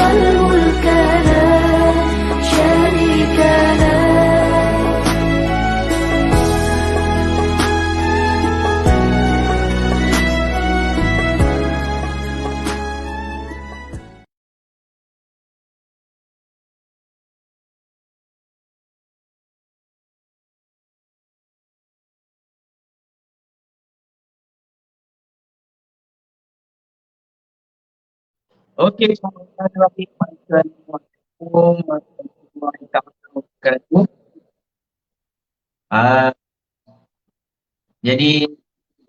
والملك لا شريك له. Okey, Assalamualaikum warahmatullahi wabarakatuh. Ah, jadi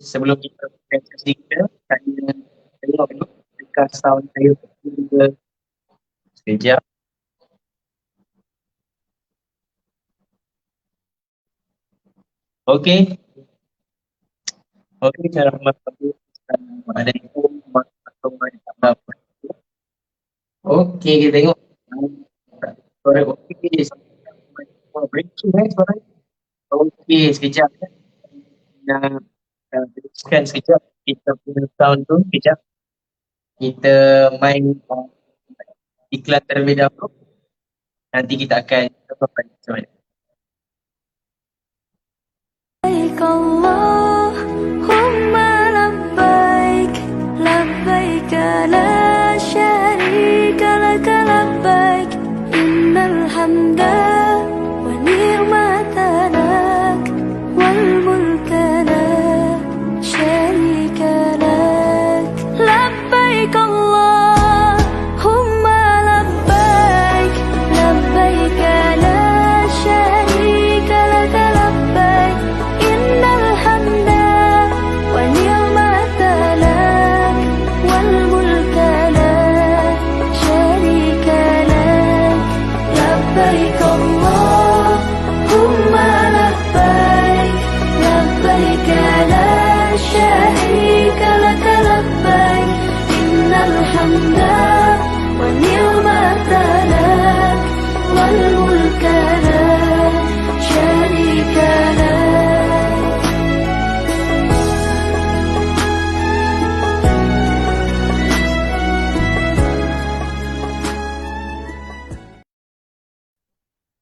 sebelum kita buka sesi kita, saya tengok dulu dekat sound saya sekejap. Okey. Okey, Assalamualaikum warahmatullahi wabarakatuh. Okey, kita tengok. Suara okey. Breaking suara. Okey, sekejap. Nak teruskan sekejap kita punya sound tu sekejap. Kita main iklan terlebih dahulu. Nanti kita akan coba macam mana. لبيك اللهم لبيك لبيك لا شريك لك لبيك إن الحمد والنعمة لك والملك لا شريك لك. لبيك اللهم لبيك لبيك لا شريك لك لبيك إن الحمد والنعمة لك والملك لا شريك لك. لبيك اللهم لبيك لبيك لا شريك لك لبيك إن الحمد والنعمة لك والملك لا شريك لك.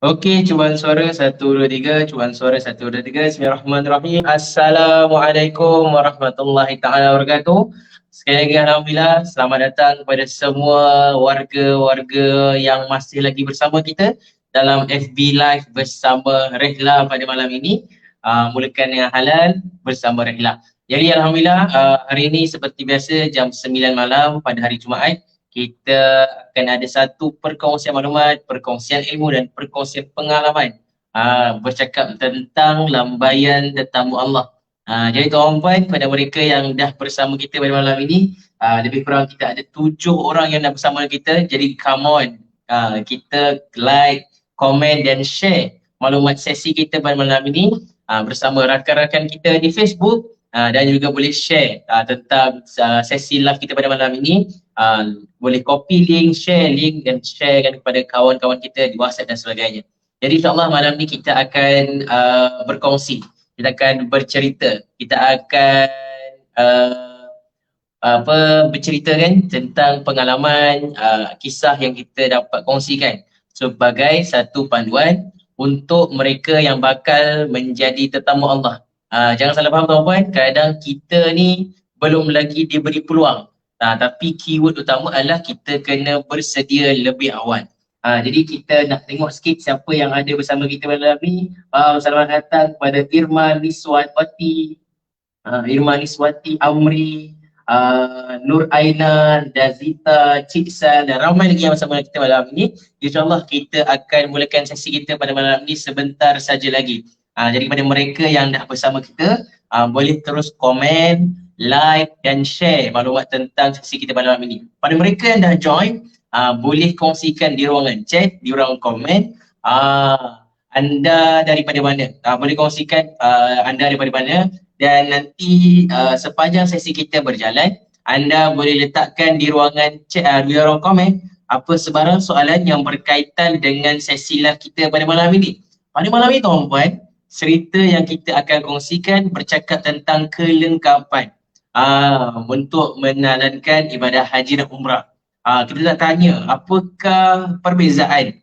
Okey, cubaan suara 1, 2, 3. Cubaan suara 1, 2, 3. Bismillahirrahmanirrahim. Assalamualaikum warahmatullahi ta'ala wabarakatuh. Sekali lagi Alhamdulillah, selamat datang kepada semua warga-warga yang masih lagi bersama kita dalam FB Live bersama Rehla pada malam ini. Mulakan yang halal bersama Rehla. Jadi Alhamdulillah, hari ini seperti biasa jam 9 malam pada hari Jumaat, kita akan ada satu perkongsian maklumat, perkongsian ilmu dan perkongsian pengalaman bercakap tentang lambaian tetamu Allah. Jadi tuan-tuan, pada mereka yang dah bersama kita pada malam ini, lebih kurang kita ada 7 orang yang dah bersama kita. Jadi come on, kita like, komen dan share maklumat sesi kita pada malam ini bersama rakan-rakan kita di Facebook. Dan juga boleh share tentang sesi live kita pada malam ini. Boleh copy link, share link dan sharekan kepada kawan-kawan kita di WhatsApp dan sebagainya. Jadi insyaAllah malam ni kita akan berkongsi, kita akan bercerita, kita akan bercerita kan tentang pengalaman, kisah yang kita dapat kongsikan sebagai satu panduan untuk mereka yang bakal menjadi tetamu Allah. Jangan salah faham tuan-tuan, kadang kita ni belum lagi diberi peluang. Tapi keyword utama adalah kita kena bersedia lebih awal. Jadi kita nak tengok sikit siapa yang ada bersama kita malam ni. Selamat datang kepada Irma Niswati, Amri, Nur Aina, Dazita, Cik Sal dan ramai lagi yang bersama kita malam ni. InsyaAllah kita akan mulakan sesi kita pada malam ni sebentar saja lagi. Jadi kepada mereka yang dah bersama kita, boleh terus komen, like dan share maklumat tentang sesi kita pada malam ini. Pada mereka yang dah join, boleh kongsikan di ruangan chat, di ruangan komen, anda daripada mana, boleh kongsikan anda daripada mana. Dan nanti sepanjang sesi kita berjalan, anda boleh letakkan di ruangan chat, di ruangan komen apa sebarang soalan yang berkaitan dengan sesi live kita pada malam ini. Pada malam ini tuan-tuan, cerita yang kita akan kongsikan bercakap tentang kelengkapan untuk menjalankan ibadah haji dan umrah. Kita nak tanya apakah perbezaan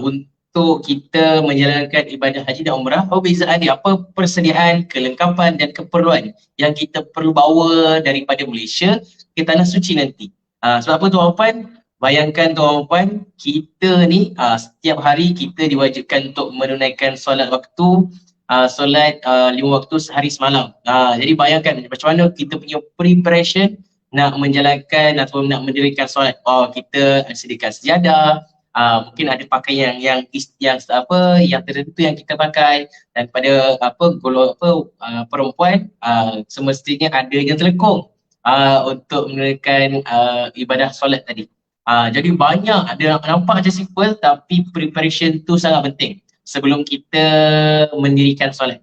untuk kita menjalankan ibadah haji dan umrah, perbezaan dia, apa persediaan, kelengkapan dan keperluan yang kita perlu bawa daripada Malaysia ke tanah suci nanti. Sebab apa tuan puan? Bayangkan tuan puan, kita ni setiap hari kita diwajibkan untuk menunaikan solat waktu, solat 5 waktu sehari semalam. Jadi bayangkan macam mana kita punya preparation nak menjalankan atau nak mendirikan solat. Kita sediakan sejadah, mungkin ada pakaian yang tertentu yang kita pakai, dan pada perempuan semestinya ada yang telekung untuk menunaikan ibadah solat tadi. Jadi banyak, ada nampak je simple tapi preparation tu sangat penting sebelum kita mendirikan solat.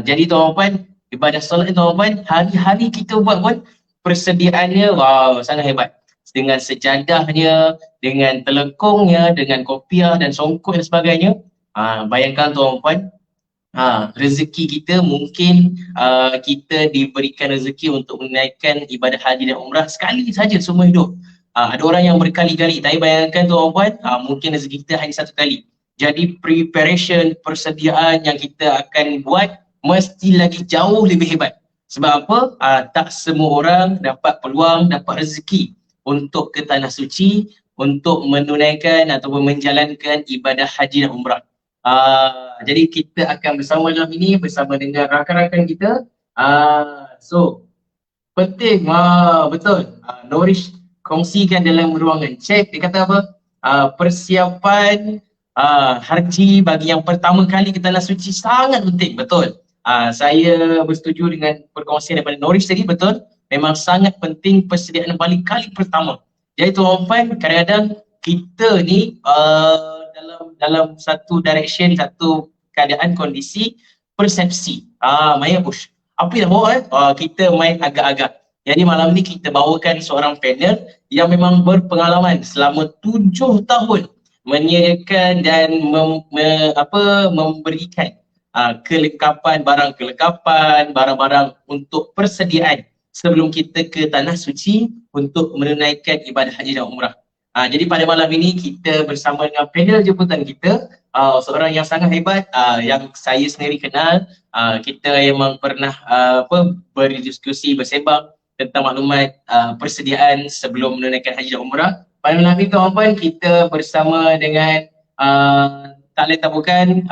Jadi tuan puan, ibadah solat ni tuan puan, hari-hari kita buat pun persediaannya sangat hebat. Dengan sejadahnya, dengan telekungnya, dengan kopiah dan songkok dan sebagainya. Bayangkan tuan puan, rezeki kita mungkin kita diberikan rezeki untuk menaikkan ibadah haji dan umrah sekali saja seumur hidup. Ada orang yang berkali-kali, tapi bayangkan tuan puan, mungkin rezeki kita hanya satu kali. Jadi preparation, persediaan yang kita akan buat mesti lagi jauh lebih hebat. Sebab apa? Tak semua orang dapat peluang, dapat rezeki untuk ke tanah suci, untuk menunaikan ataupun menjalankan ibadah haji dan umrah. Jadi kita akan bersama dalam ini bersama dengan rakan-rakan kita. So penting, betul. Norish kongsikan dalam ruangan chat, dia kata apa? Persiapan haji bagi yang pertama kali ke tanah suci sangat penting, betul. Saya bersetuju dengan perkongsian daripada Norish tadi, betul. Memang sangat penting persediaan balik kali pertama. Jadi tuan puan, kadang-kadang kita ni dalam satu direction, satu keadaan kondisi persepsi. Maya Bush, apa yang bawa kita main agak-agak. Jadi malam ni kita bawakan seorang panel yang memang berpengalaman selama 7 tahun menyediakan dan memberikan kelengkapan, barang-barang untuk persediaan sebelum kita ke tanah suci untuk menunaikan ibadah haji dan umrah. Jadi pada malam ini kita bersama dengan panel jemputan kita, seorang yang sangat hebat, yang saya sendiri kenal. Kita memang pernah berdiskusi, bersembang tentang maklumat persediaan sebelum menunaikan haji dan umrah. Pada malam ini tuan-tuan, kita bersama dengan tak lain tak bukan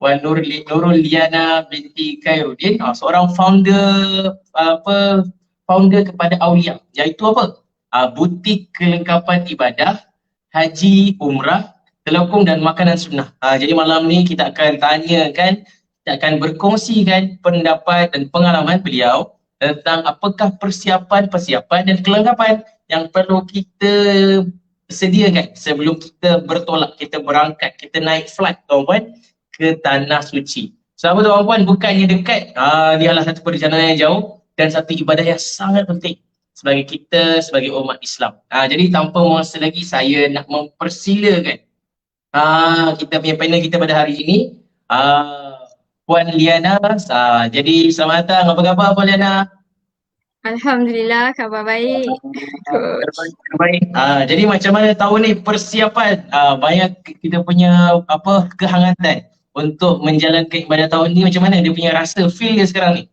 Wan Nurul Liana binti Khairuddin, seorang founder kepada Aulia, iaitu apa? Butik kelengkapan ibadah haji, umrah, telekung dan makanan sunnah. Jadi malam ni kita akan tanyakan, kita akan berkongsikan pendapat dan pengalaman beliau tentang apakah persiapan dan kelengkapan yang perlu kita sediakan sebelum kita bertolak, kita berangkat, kita naik flight tuan-tuan ke tanah suci. Sebab tuan-tuan, bukannya dekat, dia adalah satu perjalanan yang jauh dan satu ibadah yang sangat penting sebagai kita, sebagai umat Islam. Jadi tanpa masa lagi, saya nak mempersilakan kita punya panel kita pada hari ini, Puan Liana. Jadi selamat datang, apa khabar Puan Liana? Alhamdulillah, khabar baik. Baik. Jadi macam mana tahun ni persiapan, banyak kita punya kehangatan untuk menjalankan ibadah tahun ni, macam mana dia punya rasa, feel dia sekarang ni?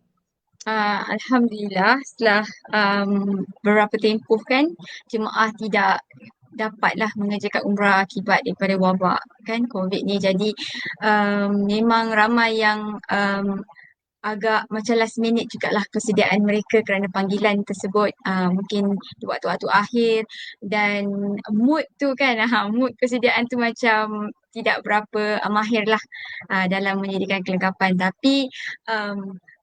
Alhamdulillah, setelah beberapa tempoh kan jemaah tidak dapatlah mengerjakan umrah akibat daripada wabak kan COVID ni. Jadi memang ramai yang agak macam last minute jugalah persediaan mereka kerana panggilan tersebut mungkin di waktu-waktu akhir, dan mood tu kan, mood persediaan tu macam tidak berapa mahir lah dalam menyediakan kelengkapan. Tapi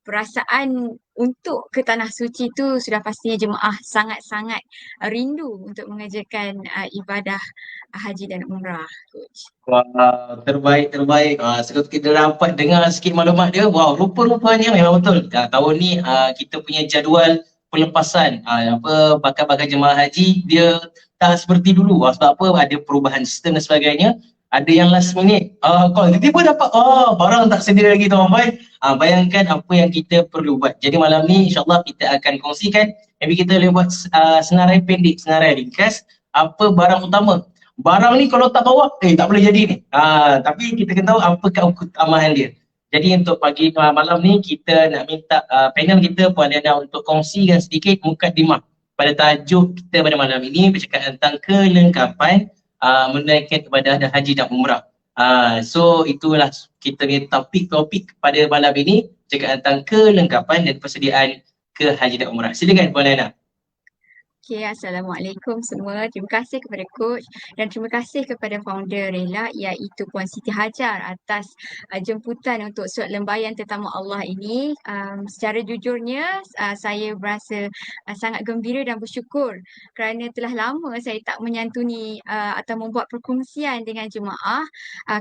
perasaan untuk ke tanah suci tu sudah pastinya jemaah sangat-sangat rindu untuk mengerjakan ibadah haji dan umrah, Coach. Wah, terbaik. Sekarang kita dapat dengar sikit maklumat dia. Wow, rupa-rupanya memang betul. Tahun ni kita punya jadual pelepasan bakal jemaah haji dia tak seperti dulu. Sebab apa? Ada perubahan sistem dan sebagainya. Ada yang last minute call, tiba-tiba dapat barang tak sedia lagi tuan-tuan. Bayangkan apa yang kita perlu buat. Jadi malam ni insyaAllah kita akan kongsikan, maybe kita boleh buat senarai pendek, senarai ringkas, apa barang utama. Barang ni kalau tak bawa, tak boleh jadi ni. Tapi kita kena tahu apa keutamaan dia. Jadi untuk pagi malam ni kita nak minta panel kita Puan Liana untuk kongsikan sedikit mukadimah pada tajuk kita pada malam ini, bercakap tentang kelengkapan menunaikan ibadah dan haji dan umrah. So itulah kita punya topik pada malam ini, bercakap tentang kelengkapan dan persediaan ke haji dan umrah. Silakan Puan Liana. Okay, Assalamualaikum semua. Terima kasih kepada Coach dan terima kasih kepada founder Rela iaitu Puan Siti Hajar atas jemputan untuk surat lembayan tetamu Allah ini. Secara jujurnya saya berasa sangat gembira dan bersyukur kerana telah lama saya tak menyantuni atau membuat perkongsian dengan jemaah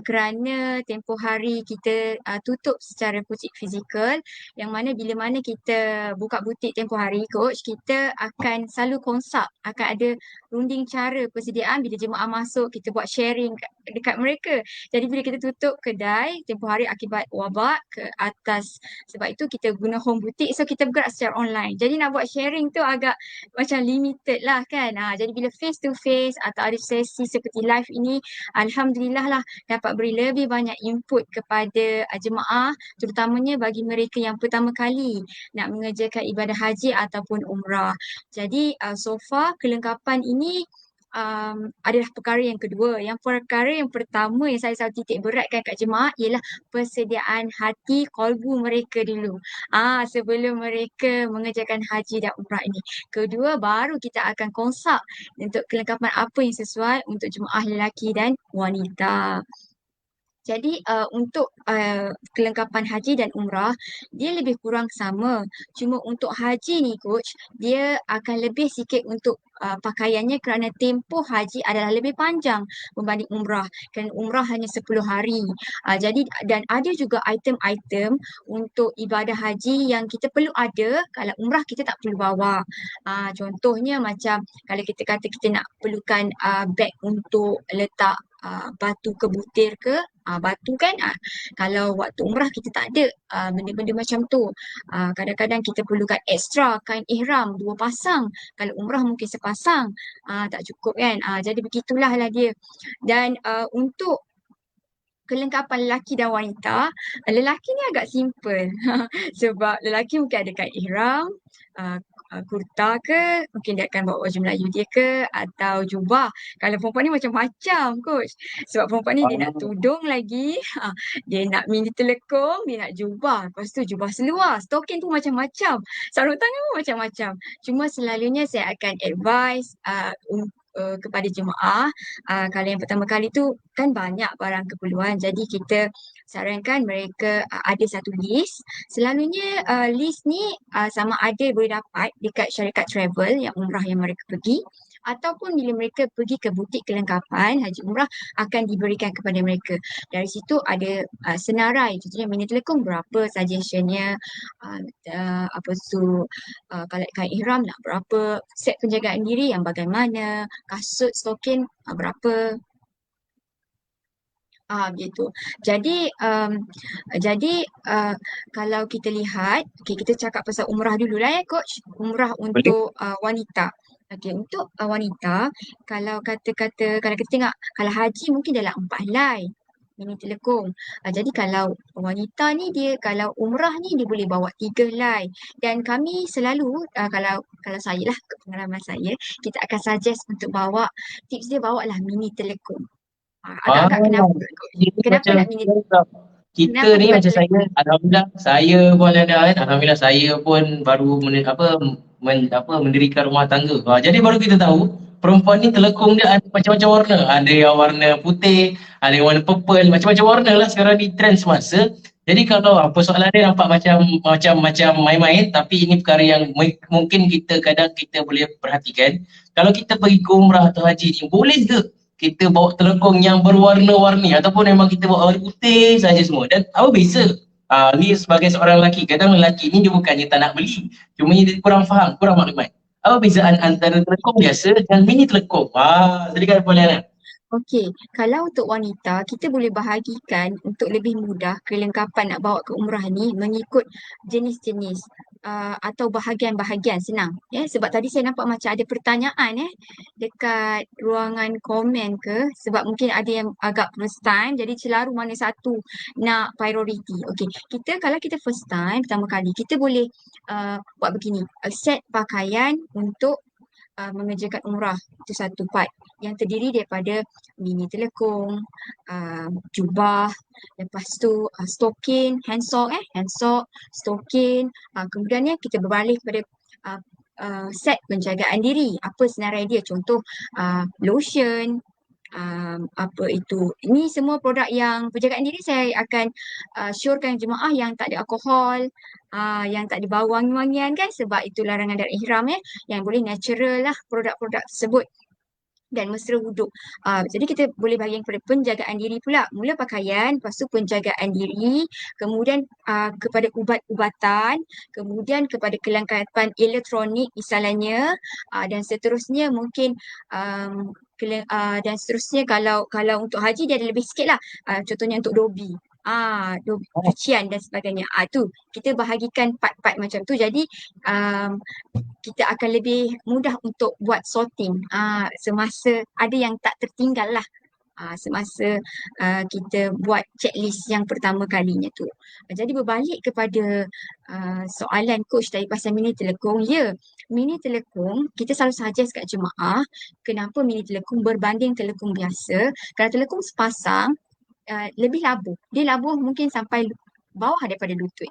kerana tempoh hari kita tutup secara fizikal, yang mana bila mana kita buka butik tempoh hari Coach, kita akan selalu konsap, akan ada runding cara persediaan bila jemaah masuk, kita buat sharing dekat mereka. Jadi bila kita tutup kedai tempoh hari akibat wabak ke atas, sebab itu kita guna home boutique, so kita bergerak secara online. Jadi nak buat sharing tu agak macam limited lah kan. Jadi bila face to face atau ada sesi seperti live ini, Alhamdulillah lah dapat beri lebih banyak input kepada jemaah, terutamanya bagi mereka yang pertama kali nak mengerjakan ibadah haji ataupun umrah. Jadi so far kelengkapan ini adalah perkara yang kedua. Yang perkara yang pertama yang saya selalu titik beratkan kat jemaah ialah persediaan hati kolbu mereka dulu. Sebelum mereka mengerjakan haji dan umrah ini. Kedua, baru kita akan konsap untuk kelengkapan apa yang sesuai untuk jemaah lelaki dan wanita. Jadi untuk kelengkapan haji dan umrah, dia lebih kurang sama. Cuma untuk haji ni Coach, dia akan lebih sikit untuk pakaiannya kerana tempoh haji adalah lebih panjang berbanding umrah. Kerana umrah hanya 10 hari. Jadi dan ada juga item-item untuk ibadah haji yang kita perlu ada, kalau umrah kita tak perlu bawa. Contohnya macam kalau kita kata kita nak perlukan beg untuk letak batu ke butir ke, batu kan, kalau waktu umrah kita tak ada benda-benda macam tu. Kadang-kadang kita perlukan ekstra kain ihram 2 pasang, kalau umrah mungkin sepasang, tak cukup kan. Jadi begitulah lah dia. Dan untuk kelengkapan lelaki dan wanita, lelaki ni agak simple sebab lelaki mungkin ada kain ihram, kurta ke, mungkin dia akan bawa baju Melayu dia ke, atau jubah. Kalau perempuan ni macam-macam Coach, sebab perempuan ni dia nak tudung lagi, dia nak mini telekung, dia nak jubah, lepas tu jubah seluar, stokin pun macam-macam, sarung tangan pun macam-macam. Cuma selalunya saya akan advise kepada jemaah, kalau yang pertama kali tu kan banyak barang keperluan, jadi kita sarankan mereka ada satu list. Selalunya list ni sama ada boleh dapat dekat syarikat travel yang umrah yang mereka pergi, ataupun bila mereka pergi ke butik kelengkapan haji umrah akan diberikan kepada mereka. Dari situ ada senarai, contohnya mini telekung berapa suggestionnya, apa tu, kalau kain ihram nak berapa, set penjagaan diri yang bagaimana, kasut stokin berapa. Begitu. Jadi kalau kita lihat, kita cakap pasal umrah dulu lah ya Coach. Umrah untuk wanita. Untuk wanita, kalau kalau kita tengok, kalau haji mungkin dalam 4 helai mini telekung. Jadi kalau wanita ni dia, kalau umrah ni dia boleh bawa 3 helai. Dan kami selalu, kalau saya lah, pengalaman saya, kita akan suggest untuk bawa, tips dia bawa lah mini telekung. Agak-agak kenapa nak mini telekung? Kita ni macam saya, alhamdulillah saya pun ada kan, alhamdulillah saya pun baru mendirikan rumah tangga. Jadi baru kita tahu perempuan ni telekung dia ada macam-macam warna. Ada yang warna putih, ada yang warna purple, macam-macam warna lah sekarang ni trend semasa. Jadi kalau persoalan dia nampak macam main-main, tapi ini perkara yang mungkin kita kadang kita boleh perhatikan. Kalau kita pergi ke umrah atau haji ni, boleh ke kita bawa telekung yang berwarna-warni ataupun memang kita bawa warna putih saja semua? Dan apa beza? Ni sebagai seorang lelaki, kadang lelaki ni dia bukannya tak nak beli, cuma dia kurang faham, kurang maklumat. Apa bezaan antara telekung biasa dan mini telekung? Silakan Puan Liana. Okey, kalau untuk wanita, kita boleh bahagikan untuk lebih mudah kelengkapan nak bawa ke umrah ni mengikut jenis-jenis atau bahagian-bahagian, senang. Ya, sebab tadi saya nampak macam ada pertanyaan dekat ruangan komen ke, sebab mungkin ada yang agak first time, jadi celaru mana satu nak priority. Okey, kalau kita first time, pertama kali, kita boleh buat begini, set pakaian untuk mengerjakan umrah. Itu satu part yang terdiri daripada mini telekung, jubah, lepas tu hand sock, stokin, kemudiannya kita beralih kepada uh, set penjagaan diri. Apa senarai dia? Contoh lotion, apa itu. Ini semua produk yang penjagaan diri saya akan syorkan jemaah yang tak ada alkohol, yang tak ada bau wangi-wangian kan, sebab itu larangan dari ihram yang boleh natural lah produk-produk tersebut dan mesra wuduk. Jadi kita boleh bagi kepada penjagaan diri pula. Mula pakaian, lepas tu penjagaan diri, kemudian kepada ubat-ubatan, kemudian kepada kelengkapan elektronik misalnya, dan seterusnya mungkin dan seterusnya kalau untuk haji dia ada lebih sikit lah. Contohnya untuk dobi. Oh, Cucian dan sebagainya. Tu kita bahagikan part-part macam tu. Jadi um, kita akan lebih mudah untuk buat sorting semasa ada yang tak tertinggal lah semasa kita buat checklist yang pertama kalinya tu. Jadi berbalik kepada soalan coach tadi pasal mini telekung. Ya, mini telekung kita selalu suggest kat jemaah kenapa mini telekung berbanding telekung biasa. Kalau telekung sepasang lebih labuh. Dia labuh mungkin sampai bawah daripada lutut.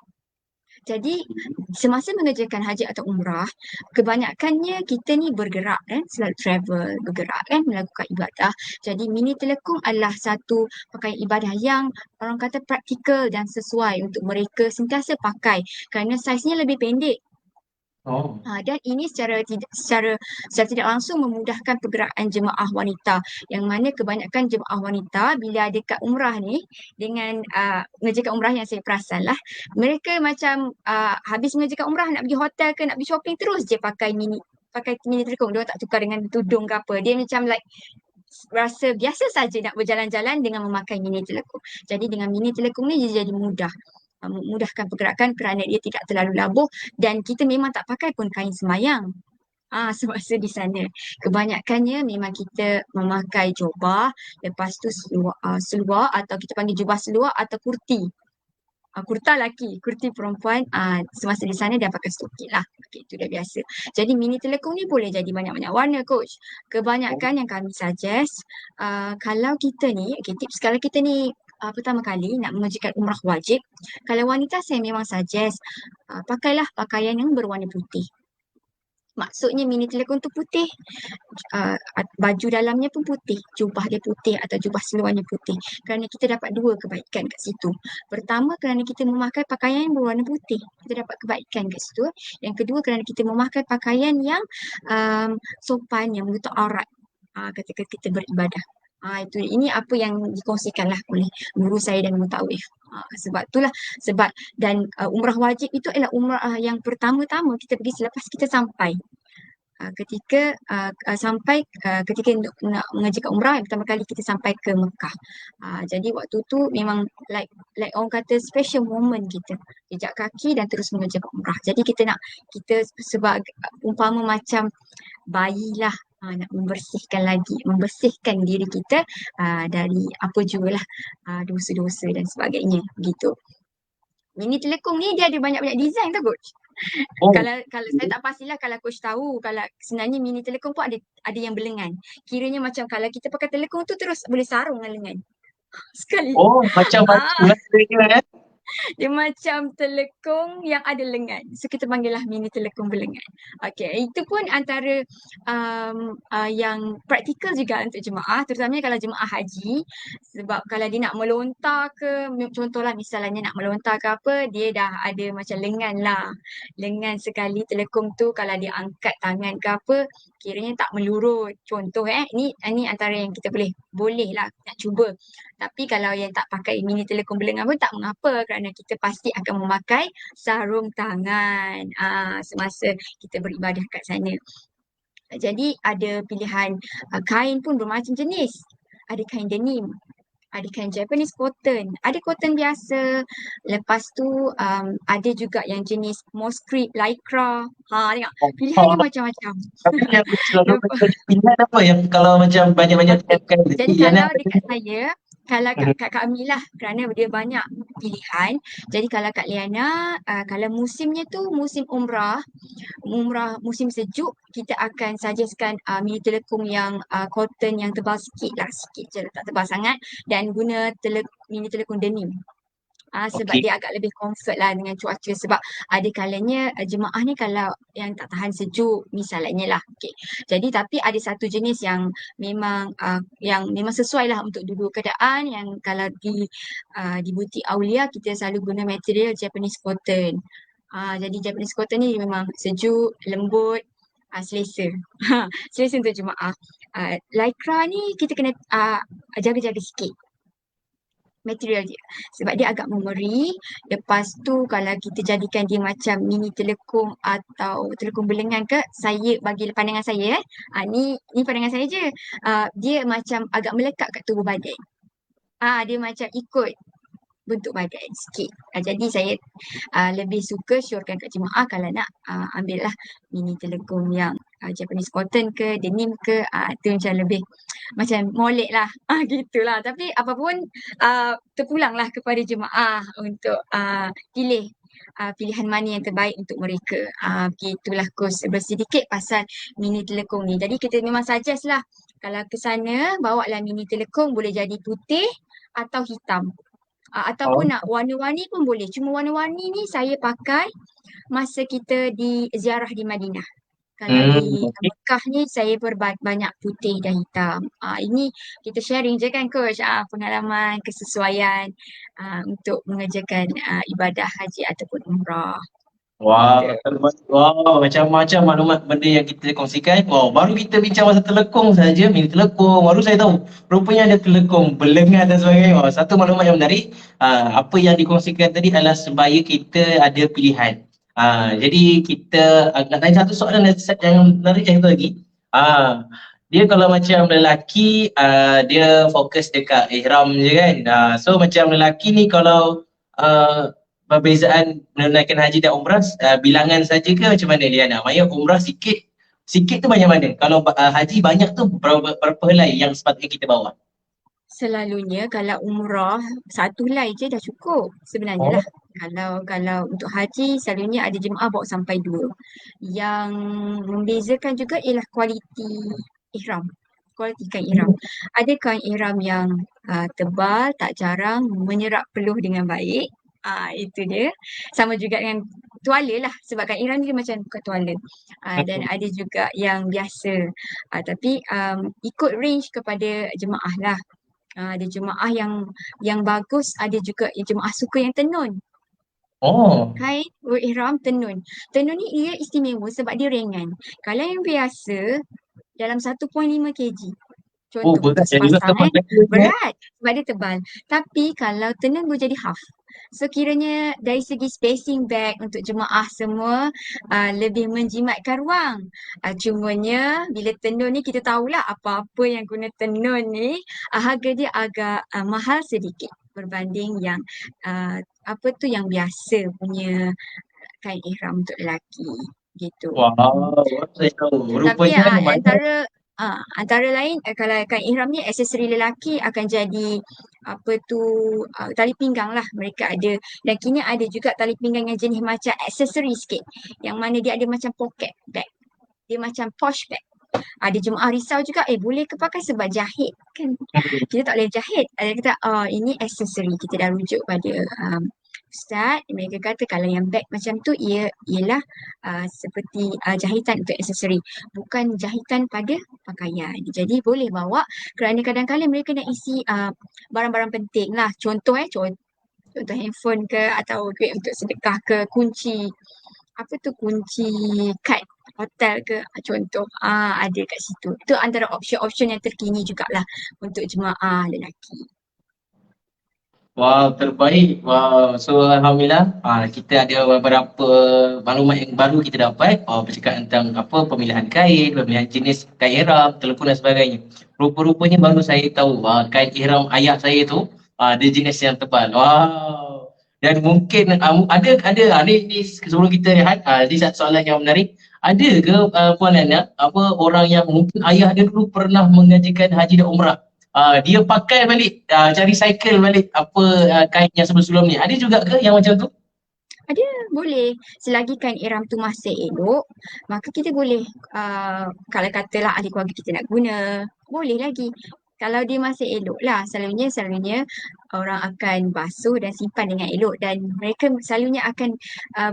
Jadi semasa mengerjakan haji atau umrah, kebanyakannya kita ni bergerak kan, selalu travel, bergerak kan, melakukan ibadah. Jadi mini telekung adalah satu pakaian ibadah yang orang kata praktikal dan sesuai untuk mereka sentiasa pakai kerana saiznya lebih pendek. oh. Dan ini secara tidak langsung memudahkan pergerakan jemaah wanita yang mana kebanyakan jemaah wanita bila dekat umrah ni dengan mengerjakan umrah yang saya perasan lah, mereka macam habis mengerjakan umrah nak pergi hotel ke nak pergi shopping terus je pakai mini telekung. Dia tak tukar dengan tudung ke apa. Dia macam like rasa biasa saja nak berjalan-jalan dengan memakai mini telekung. Jadi dengan mini telekung ni dia jadi mudah, memudahkan pergerakan kerana dia tidak terlalu labuh dan kita memang tak pakai pun kain semayang. Semasa di sana. Kebanyakannya memang kita memakai jubah, lepas tu seluar atau kita panggil jubah seluar atau kurti. Kurta laki, kurti perempuan, semasa di sana dia pakai stokin lah. Okay, itu dah biasa. Jadi mini telekung ni boleh jadi banyak-banyak warna coach. Kebanyakan yang kami suggest, kalau kita ni, okay, tips kalau kita ni pertama kali nak mengerjakan umrah wajib, kalau wanita saya memang suggest pakailah pakaian yang berwarna putih. Maksudnya mini telekung tu putih, baju dalamnya pun putih, jubah dia putih atau jubah seluarnya putih. Kerana kita dapat dua kebaikan kat situ. Pertama, kerana kita memakai pakaian yang berwarna putih, kita dapat kebaikan kat situ. Yang kedua, kerana kita memakai pakaian yang sopan, yang menutup aurat ketika kita beribadah. Ini apa yang dikongsikan lah oleh guru saya dan mutawif. Sebab dan umrah wajib itu adalah umrah yang pertama-tama kita pergi selepas kita sampai. Ketika nak mengerjakan umrah yang pertama kali kita sampai ke Mekah. Jadi waktu tu memang like orang kata special moment kita. Jejak kaki dan terus mengerjakan umrah. Jadi kita sebagai umpama macam bayi lah, nak membersihkan diri kita dari apa jugalah dosa-dosa dan sebagainya gitu. Mini telekung ni dia ada banyak-banyak design tau coach. Oh, Kalau saya tak pastilah kalau coach tahu, kalau sebenarnya mini telekung pun ada yang berlengan. Kiranya macam kalau kita pakai telekung tu terus boleh sarung dengan lengan. Sekali. macam baju lah dia. Dia macam telekung yang ada lengan. So kita panggillah mini telekung berlengan. Okay, itu pun antara yang praktikal juga untuk jemaah, terutamanya kalau jemaah haji. Sebab kalau dia nak melontar ke, contohlah misalnya nak melontar ke apa, dia dah ada macam lengan lah. Lengan sekali telekung tu kalau dia angkat tangan ke apa, kiranya tak melurut. Contoh ni antara yang kita boleh lah nak cuba. Tapi kalau yang tak pakai mini telekung berlengan pun tak mengapa kerana kita pasti akan memakai sarung tangan semasa kita beribadah kat sana. Jadi ada pilihan kain pun bermacam jenis. ada kain denim, ada kain Japanese cotton, ada cotton biasa. Lepas tu ada juga yang jenis mosquito lycra. Tengok pilihan dia Oh, macam-macam. tapi yang selalu Lepas, pilihan apa yang kalau macam banyak-banyak okey. kan Jadi Yana kalau dekat saya, kalau kat Kak Ami lah kerana dia banyak pilihan. Jadi kalau Kak Liana, kalau musimnya tu musim umrah musim sejuk, kita akan suggestkan mini telekung yang cotton yang tebal sikit lah, sikit je, tak tebal sangat, dan guna mini telekung denim. Sebab okey. dia agak lebih comfort lah dengan cuaca, sebab ada kalanya jemaah ni kalau yang tak tahan sejuk misalnya lah. Okay. Jadi tapi ada satu jenis yang memang sesuai lah untuk dua keadaan, yang kalau di butik Aulia kita selalu guna material Japanese cotton. Jadi Japanese cotton ni memang sejuk, lembut, selesa. Selesa untuk jemaah. Lycra ni kita kena jaga-jaga sikit material dia, sebab dia agak memeri. Lepas tu kalau kita jadikan dia macam mini telekung atau telekung berlengan ke, saya bagi pandangan saya ni pandangan saya je. Dia macam agak melekat kat tubuh badan. Dia macam ikut bentuk badan sikit. Jadi saya lebih suka syorkan kat jemaah kalau nak ambil lah mini telekung yang Japanese cotton ke denim ke, tu macam lebih macam molek lah. Gitulah. Tapi apapun terpulanglah kepada jemaah untuk pilih pilihan mana yang terbaik untuk mereka. Begitulah kos bersedikit pasal mini telekung ni. Jadi kita memang suggest lah kalau ke sana bawa lah mini telekung, boleh jadi putih atau hitam. Ataupun nak warna-warni pun boleh. Cuma warna-warni ni saya pakai masa kita di ziarah di Madinah. Kalau di Okey. Mekah ni saya banyak putih dan hitam. Ini kita sharing je kan coach, pengalaman, kesesuaian untuk mengerjakan ibadah haji ataupun umrah. Gitu. Wow, macam-macam maklumat benda yang kita kongsikan. Wow, baru kita bincang pasal telekung saja, mini telekung. Baru saya tahu, rupanya ada telekung, berlengan dan sebagainya. Wow, satu maklumat yang menarik. Apa yang dikongsikan tadi adalah supaya kita ada pilihan. Jadi kita nak tanya satu soalan yang menarik yang satu lagi. Dia kalau macam lelaki, dia fokus dekat ihram je kan. So macam lelaki ni kalau perbezaan menunaikan haji dan umrah bilangan saja ke macam mana dia nak? Maksudnya umrah sikit, sikit tu banyak mana? Kalau haji banyak tu berapa helai yang sepatutnya kita bawa? Selalunya kalau umrah satu helai je dah cukup sebenarnya Oh. lah. Kalau untuk haji selalunya ada jemaah bawa sampai 2. Yang membezakan juga ialah kualiti ihram. Kualiti kain ihram. Ada kain ihram yang tebal, tak jarang, menyerap peluh dengan baik. Itu dia. Sama juga dengan tuala lah, sebab kain ihram dia macam bukan tuala. Dan ada juga yang biasa. Tapi ikut range kepada jemaah lah. Ada jemaah yang bagus, ada juga jemaah suka yang tenun. Oh. Kain ihram tenun. Tenun ni dia istimewa sebab dia ringan. Kalau yang biasa dalam 1.5 kg. Oh, Contoh untuk berat juga sepasang tempat saya. berat sebab dia tebal. Tapi kalau tenun boleh jadi half. So kiranya dari segi spacing bag untuk jemaah semua lebih menjimatkan ruang. Cumanya bila tenun ni kita tahulah apa-apa yang guna tenun ni harga dia agak mahal sedikit berbanding yang apa tu yang biasa punya kain ihram untuk lelaki gitu. Wow, saya tahu. Tapi Rupanya banyak. antara lain kalau kain ihram ni aksesori lelaki akan jadi apa tu tali pinggang lah mereka ada, dan kini ada juga tali pinggang yang jenis macam aksesori sikit, yang mana dia ada macam pocket bag, dia macam posh bag. Ada jemaah risau juga boleh ke pakai sebab jahit kan, kita tak boleh jahit. Ada kata ini aksesori, kita dah rujuk pada Ustaz, mereka kata kalau yang beg macam tu ialah seperti jahitan untuk aksesori, bukan jahitan pada pakaian. Jadi boleh bawa kerana kadang-kadang mereka nak isi barang-barang penting lah. Contoh handphone ke, atau duit untuk sedekah ke, kunci apa tu, kunci kad hotel ke, contoh ada kat situ. Itu antara option-option yang terkini jugalah untuk jemaah lelaki. Wow, terbaik. Wow. So alhamdulillah kita ada beberapa maklumat yang baru kita dapat bercakap tentang apa pemilihan kain, pemilihan jenis kain ihram, telekung dan sebagainya. Rupa-rupanya baru saya tahu kain ihram ayah saya tu ada jenis yang tebal. Wow. Dan mungkin ada ni sebelum kita rehat ni satu soalan yang menarik. Ada ke Puan Nana apa orang yang mungkin ayah dia dulu pernah mengajikan haji dan umrah, dia pakai balik, cari cycle balik apa kain yang sebelum-sebelum ni. Ada juga ke yang macam tu? Ada, boleh. Selagi kan ihram tu masih elok, maka kita boleh, kalau katalah ahli keluarga kita nak guna, boleh lagi. Kalau dia masih elok lah, selalunya orang akan basuh dan simpan dengan elok dan mereka selalunya akan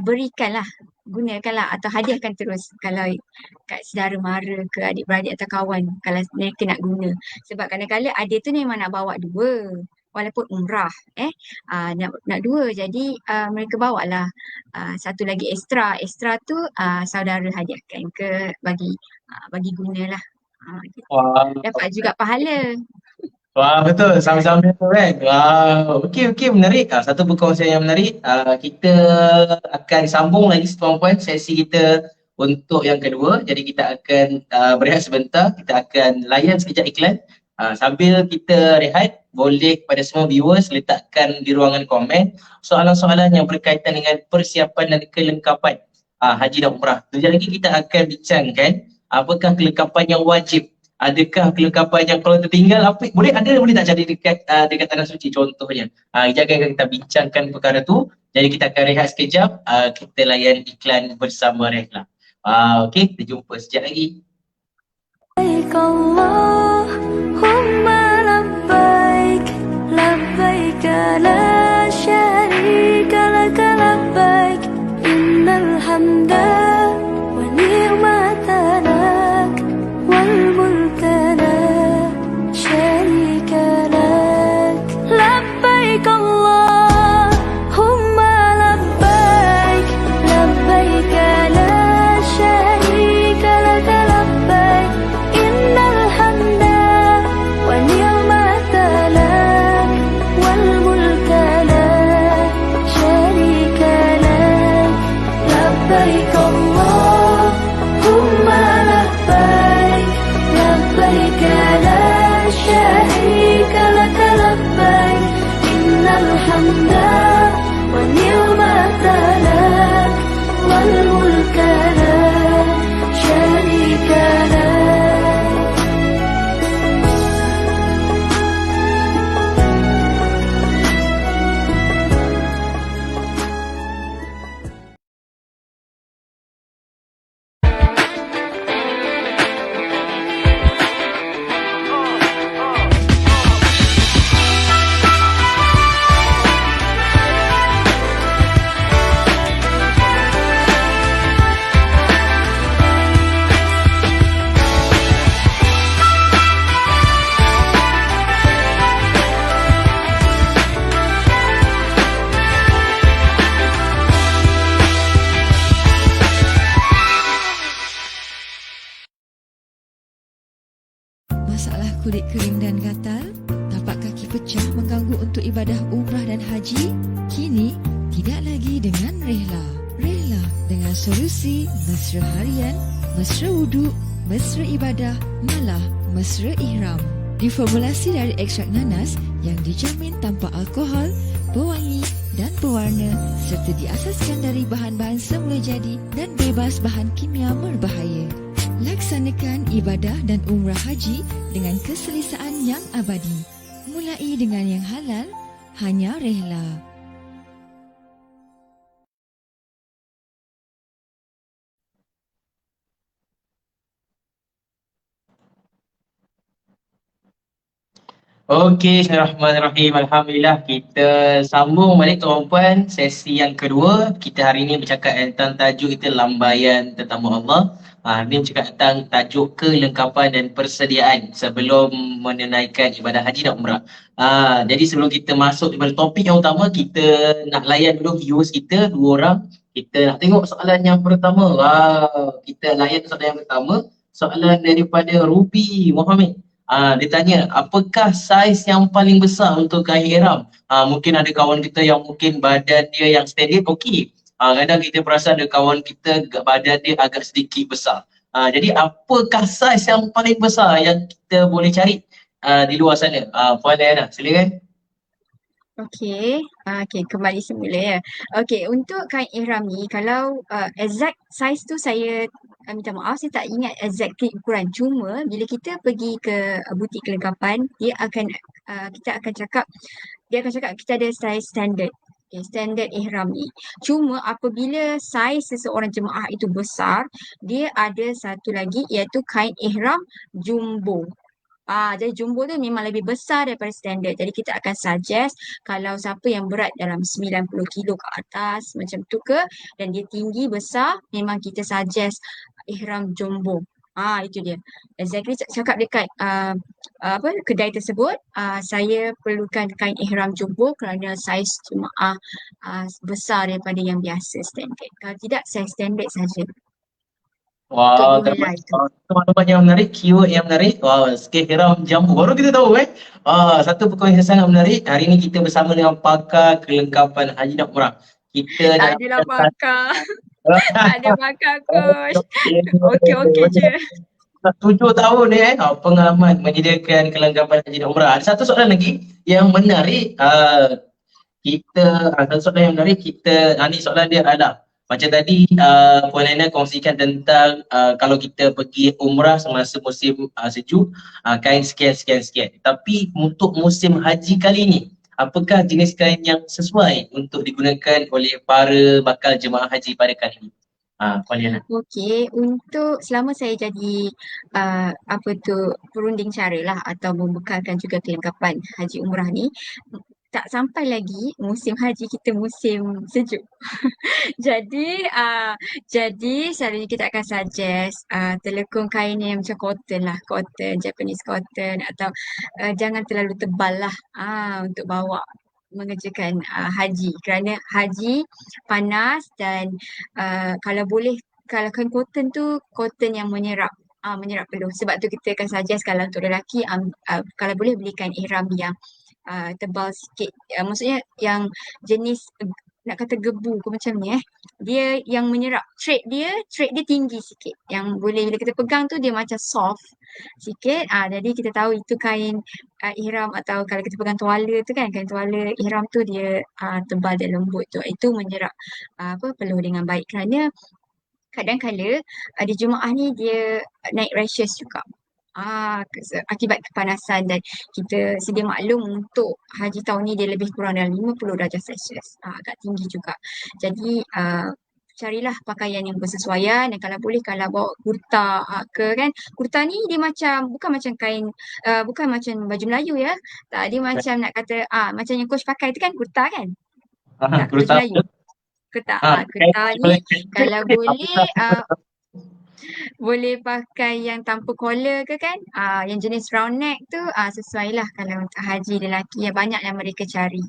berikanlah, gunakanlah atau hadiahkan terus kalau kat saudara mara ke adik-beradik atau kawan kalau mereka nak guna. Sebab kadang-kadang ada tu memang nak bawa dua walaupun umrah nak dua jadi mereka bawa lah satu lagi extra tu saudara hadiahkan ke bagi guna lah. Gitu. Wah, Dapat juga pahala. wah betul, sama-sama tu kan. Wow, okey menarik. Satu perkongsian yang menarik. Kita akan sambung lagi tuan-puan sesi kita untuk yang kedua. Jadi kita akan berehat sebentar. Kita akan layan sekejap iklan. Sambil kita rehat, boleh kepada semua viewers letakkan di ruangan komen soalan-soalan yang berkaitan dengan persiapan dan kelengkapan haji dan umrah. Sekejap lagi kita akan bincangkan apakah kelengkapan yang wajib, adakah kelengkapan yang kalau tertinggal apa boleh tak cari dekat tanah suci contohnya. Sekejap akan kita bincangkan perkara tu. Jadi kita akan rehat sekejap, kita layan iklan bersama Rehla. Okey, kita jumpa sekejap lagi. لبيك اللهم لبيك لبيك لا شريك لك لبيك إن الحمد والنعمة لك والملك لا شريك لك لبيك اللهم لبيك لبيك لا شريك لك لبيك إن الحمد والنعمة لك والملك لا شريك لك لبيك اللهم لبيك لبيك لا شريك لك لبيك إن الحمد والنعمة لك والملك لا شريك لك. Masalah kulit kering dan gatal, tapak kaki pecah mengganggu untuk ibadah umrah dan haji? Kini tidak lagi dengan Rehla. Rehla dengan solusi mesra harian, mesra wuduk, mesra ibadah, malah mesra ihram. Diformulasi dari ekstrak nanas yang dijamin tanpa alkohol, pewangi dan pewarna serta diasaskan dari bahan-bahan semula jadi dan bebas bahan kimia berbahaya. Laksanakan ibadah dan umrah haji dengan keselesaan yang abadi. Mulai dengan yang halal, hanya Rehla. Okey, Bismillahirrahmanirrahim. Alhamdulillah kita sambung balik tuan-puan sesi yang kedua. Kita hari ini bercakap tentang tajuk kita lambaian tetamu Allah. Hari ini bercakap tentang tajuk kelengkapan dan persediaan sebelum menunaikan ibadah haji dan umrah. Jadi sebelum kita masuk kepada topik yang utama, kita nak layan dulu viewers kita dua orang. Kita nak tengok soalan yang pertama. Kita layan soalan yang pertama. Soalan daripada Ruby Muhammad. Dia tanya, apakah saiz yang paling besar untuk kain ihram? Mungkin ada kawan kita yang mungkin badan dia yang standard, okey. Kadang kita perasan ada kawan kita badan dia agak sedikit besar. Jadi apakah saiz yang paling besar yang kita boleh cari di luar sana? Puan Diana, silakan. Okey, kembali semula ya. Okey, untuk kain ihram ni kalau exact size tu saya minta maaf saya tak ingat exactly ukuran. Cuma bila kita pergi ke butik kelengkapan, kita akan cakap kita ada size standard. Okay, standard ihram ni. Cuma apabila saiz seseorang jemaah itu besar, dia ada satu lagi iaitu kain ihram jumbo. Jadi jumbo tu memang lebih besar daripada standard. Jadi kita akan suggest kalau siapa yang berat dalam 90 kilo ke atas macam tu ke dan dia tinggi besar, memang kita suggest ihram jumbo. Itu dia. Exactly cakap dekat kedai tersebut, saya perlukan kain ihram jumbo kerana saiz jemaah besar daripada yang biasa standard. Kalau tidak, saya standard saja Wow, untuk 2 terbaik. helai tu. Itu maklumat yang menarik, keyword yang menarik. Wow, sikit ihram jambu. Baru kita tahu satu perkongsian yang sangat menarik. Hari ini kita bersama dengan pakar kelengkapan haji dan umrah. Kita Tak dah adalah pakar. Tak ada pakar coach. Okey je. 7 tahun pengalaman menyediakan kelengkapan haji dan umrah. Ada satu soalan lagi yang menarik. Satu soalan yang menarik ni soalan dia adalah macam tadi Puan Lena kongsikan tentang kalau kita pergi umrah semasa musim sejuk, kain sekian. Tapi untuk musim haji kali ini, apakah jenis kain yang sesuai untuk digunakan oleh para bakal jemaah haji pada kali ini? Puan Lena. Okey, untuk selama saya jadi perunding cara lah atau membekalkan juga kelengkapan haji umrah ni, tak sampai lagi musim haji kita musim sejuk. Jadi selalunya kita akan suggest telekung kain yang macam cotton, Japanese cotton atau jangan terlalu tebal lah untuk bawa mengerjakan haji kerana haji panas dan kalau kain cotton tu cotton yang menyerap peluh. Sebab tu kita akan suggest kalau untuk lelaki kalau boleh belikan ihram yang tebal sikit. Maksudnya yang jenis nak kata gebu ke macam ni dia yang menyerap thread dia tinggi sikit yang boleh bila kita pegang tu dia macam soft sikit. Jadi kita tahu itu kain ihram atau kalau kita pegang tuala tu kan, kain tuala ihram tu dia tebal dan lembut tu, itu menyerap peluh dengan baik kerana kadang-kala ada jemaah ni dia naik rashes juga akibat kepanasan dan kita sedia maklum untuk haji tahun ni dia lebih kurang dalam 50 darjah Celsius. Agak tinggi juga. Jadi carilah pakaian yang bersesuaian dan kalau boleh kalau bawa kurta kan. Kurta ni dia bukan macam kain bukan macam baju Melayu ya. Tak, dia macam nak kata macam yang coach pakai tu kan kurta kan? Tak, baju Melayu. Kurta ni kalau boleh boleh pakai yang tanpa collar ke kan, yang jenis round neck tu sesuai lah kalau untuk haji lelaki yang banyak yang mereka cari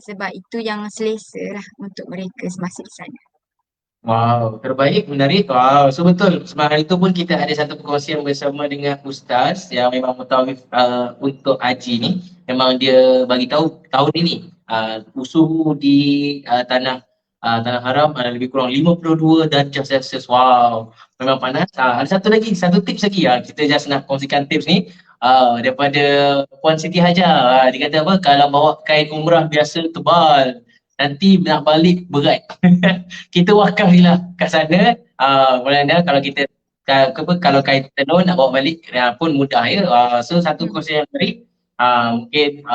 sebab itu yang selesa lah untuk mereka semasa di sana. Wow, terbaik, menarik. Wow, so betul. Semalam hari itu pun kita ada satu perkongsian bersama dengan Ustaz yang memang mutawif untuk haji ni. Memang dia bagi tahu tahun ini suhu di tanah haram ada lebih kurang 52 darjah Celsius. Wow, memang panas. Ada satu tips lagi kita just nak kongsikan tips ni daripada Puan Siti Hajar. Dia kata apa, kalau bawa kain umrah biasa tebal nanti nak balik berat. Kita wakaf je lah kat sana. Kalau kita kalau kain tenun nak bawa balik pun mudah ya. So satu kongsian yang menarik, mungkin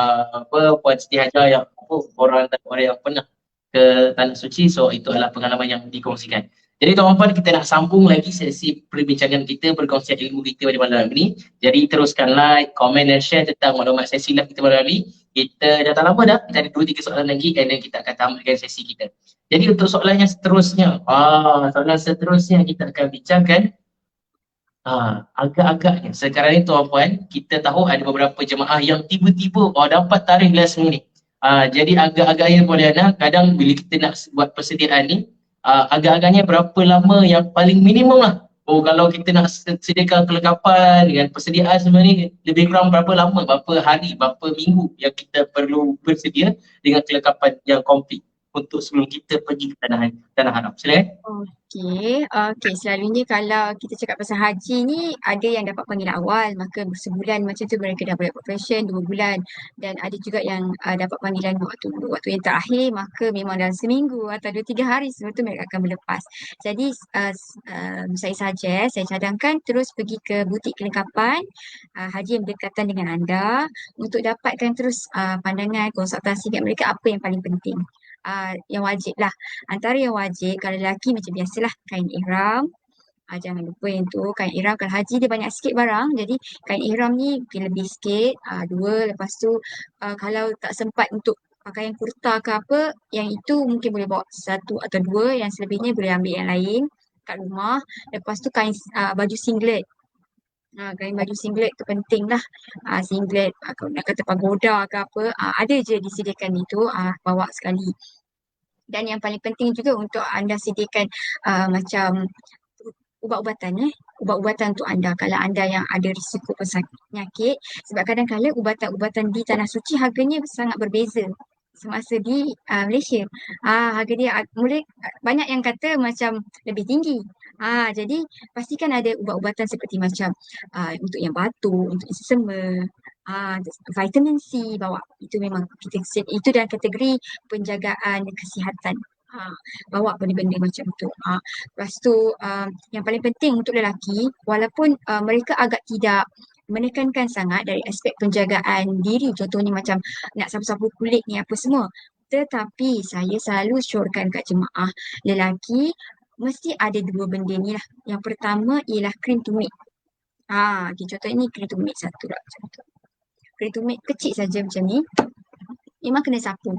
Puan Siti Hajar yang orang yang pernah ke Tanah Suci, so itu adalah pengalaman yang dikongsikan. Jadi tuan-tuan, kita nak sambung lagi sesi perbincangan kita, perkongsian ilmu kita pada malam ini. Jadi teruskan like, komen dan share tentang maklumat sesi live kita malam ini. Kita dah tak lama dah, kita ada 2-3 soalan lagi dan kita akan tamatkan sesi kita. Jadi untuk soalan yang seterusnya, kita akan bincangkan agak-agaknya. Sekarang ni tuan-tuan, kita tahu ada beberapa jemaah yang tiba-tiba dapat tarikh last minute. Jadi agak-agaknya Poliana, kadang bila kita nak buat persediaan ni, agak-agaknya berapa lama yang paling minimum lah oh kalau kita nak sediakan kelengkapan dengan persediaan semua ni lebih kurang berapa lama, berapa hari, berapa minggu yang kita perlu bersedia dengan kelengkapan yang komplit untuk sebelum kita pergi ke tanah haram. Silakan. Okey, selalunya kalau kita cakap pasal haji ni ada yang dapat panggilan awal, maka sebulan macam tu mereka dah boleh profession 2 bulan, dan ada juga yang dapat panggilan waktu yang terakhir, maka memang dalam seminggu atau 2-3 hari sebelum tu mereka akan berlepas. Jadi saya cadangkan terus pergi ke butik kelengkapan haji yang berdekatan dengan anda untuk dapatkan terus pandangan konsultasi kat mereka apa yang paling penting. Yang wajib lah. Antara yang wajib, kalau lelaki macam biasalah kain ihram. Jangan lupa yang tu, kain ihram. Kalau haji dia banyak sikit barang, jadi kain ihram ni mungkin lebih sikit, 2. Lepas tu kalau tak sempat untuk pakaian kurta ke apa, yang itu mungkin boleh bawa 1 atau 2, yang selebihnya boleh ambil yang lain kat rumah. Lepas tu kain baju singlet. Kain baju singlet tu penting lah. Singlet, kalau nak kata pagoda ke apa, ada je disediakan itu, bawa sekali. Dan yang paling penting juga untuk anda sediakan macam ubat-ubatan ubat-ubatan untuk anda kalau anda yang ada risiko penyakit, sebab kadang-kadang ubatan-ubatan di tanah suci harganya sangat berbeza semasa di Malaysia. Harga dia mula banyak yang kata macam lebih tinggi. Jadi pastikan ada ubat-ubatan seperti macam untuk yang batuk, untuk eczema, vitamin C bawa. Itu memang itu dalam kategori penjagaan kesihatan. Bawa benda-benda macam tu. Lepas tu yang paling penting untuk lelaki, walaupun mereka agak tidak menekankan sangat dari aspek penjagaan diri, contohnya macam nak sapu-sapu kulit ni apa semua, tetapi saya selalu syorkan kat jemaah lelaki mesti ada 2 benda ni lah. Yang pertama ialah krim tumit. Okay, contoh ini krim tumit 1 lah macam tu. Krim tumit kecil saja macam ni, memang kena sapu.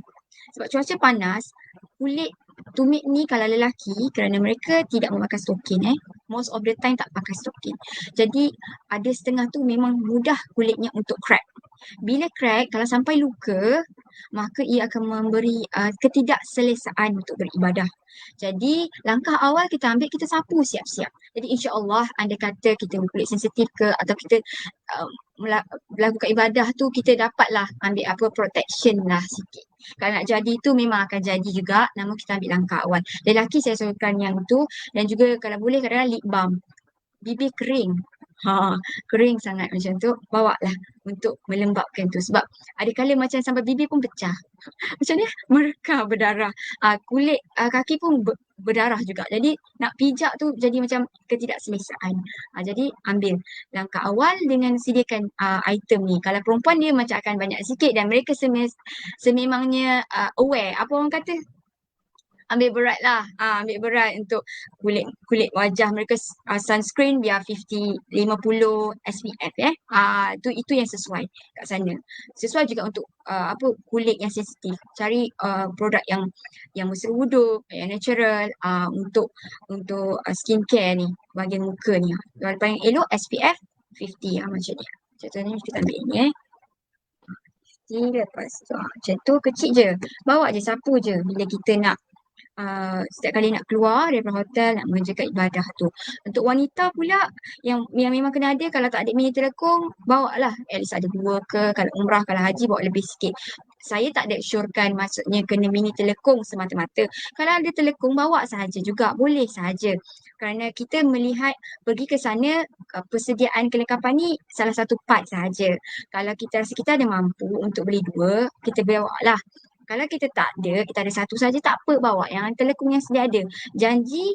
Sebab cuaca panas, kulit tumit ni kalau lelaki, kerana mereka tidak memakai stokin, most of the time tak pakai stokin. Jadi ada setengah tu memang mudah kulitnya untuk crack. Bila crack, kalau sampai luka, maka ia akan memberi ketidakselesaan untuk beribadah. Jadi langkah awal kita ambil, kita sapu siap-siap. Jadi insya-Allah andai kata kita kulit sensitif ke atau kita melakukan ibadah tu, kita dapatlah ambil apa protection lah sikit. Kalau nak jadi tu memang akan jadi juga, namun kita ambil langkah awal. Lelaki saya suruhkan yang tu, dan juga kalau boleh kadang-kadang lip balm. Bibir kering. Kering sangat macam tu, bawa lah untuk melembabkan tu. Sebab ada kala macam sampai bibir pun pecah. Macam ni, merekah berdarah. Kulit kaki pun berdarah juga. Jadi nak pijak tu jadi macam ketidakselesaan. Jadi ambil langkah awal dengan sediakan item ni. Kalau perempuan dia macam akan banyak sikit dan mereka sememangnya aware. Apa orang kata? Ambil berat lah. Ambil berat untuk kulit wajah mereka, sunscreen biar 50 SPF itu yang sesuai kat sana. Sesuai juga untuk kulit yang sensitif. Cari produk yang mesra wuduk, yang natural, untuk skincare ni, bahagian muka ni. Yang paling elok SPF 50 macam ni. Contohnya kita ambil ni lepas tu macam tu, kecil je. Bawa je, sapu je bila kita nak setiap kali nak keluar daripada hotel, nak mengerjakan ibadah tu. Untuk wanita pula yang memang kena ada, kalau tak ada mini telekung, bawa lah at least ada 2 ke. Kalau umrah, kalau haji bawa lebih sikit. Saya tak ada syorkan maksudnya kena mini telekung semata-mata. Kalau ada telekung, bawa sahaja juga, boleh sahaja. Kerana kita melihat pergi ke sana, persediaan kelengkapan ni salah satu part sahaja. Kalau kita rasa kita ada mampu untuk beli 2, kita bawa lah. Kalau kita tak ada, kita ada 1 saja, tak apa, bawa yang telekung yang sedia ada. Janji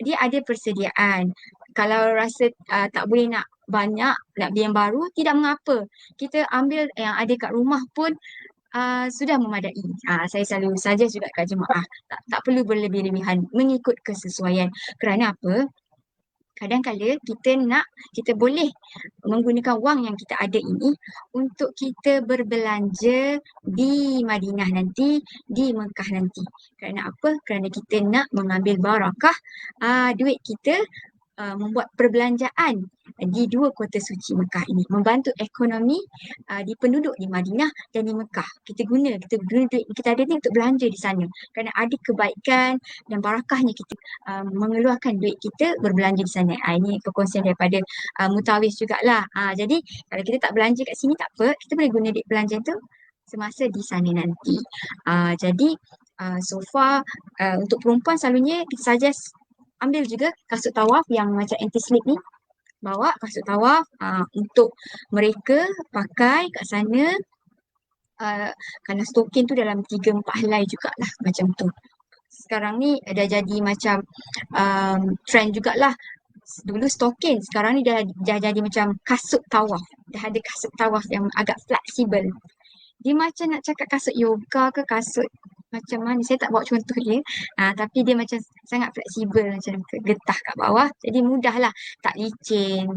dia ada persediaan. Kalau rasa tak boleh nak banyak, nak beli yang baru, tidak mengapa. Kita ambil yang ada kat rumah pun sudah memadai. Saya selalu saja juga kat jemaah. Tak perlu berlebih-lebihan, mengikut kesesuaian. Kerana apa? Kadang-kadang kita boleh menggunakan wang yang kita ada ini untuk kita berbelanja di Madinah nanti, di Mekah nanti. Kerana apa? Kerana kita nak mengambil barakah duit kita, membuat perbelanjaan di 2 kota suci Mekah ini, membantu ekonomi di penduduk di Madinah dan di Mekah. Kita guna duit kita ada ni untuk belanja di sana kerana ada kebaikan dan barakahnya kita mengeluarkan duit kita berbelanja di sana. Ini perkongsian daripada Mutawis jugalah. Jadi kalau kita tak belanja kat sini tak apa, kita boleh guna duit belanja tu semasa di sana nanti. Jadi so far untuk perempuan selalunya kita suggest ambil juga kasut tawaf yang macam anti-slip ni. Bawa kasut tawaf untuk mereka pakai kat sana. Kalau stokin tu dalam 3-4 helai jugalah macam tu. Sekarang ni dah jadi macam trend jugalah. Dulu stokin, sekarang ni dah jadi macam kasut tawaf. Dah ada kasut tawaf yang agak fleksibel. Dia macam nak cakap kasut yoga ke kasut macam mana, saya tak bawa contoh dia. Tapi dia macam sangat fleksibel, macam getah kat bawah. Jadi mudahlah, tak licin,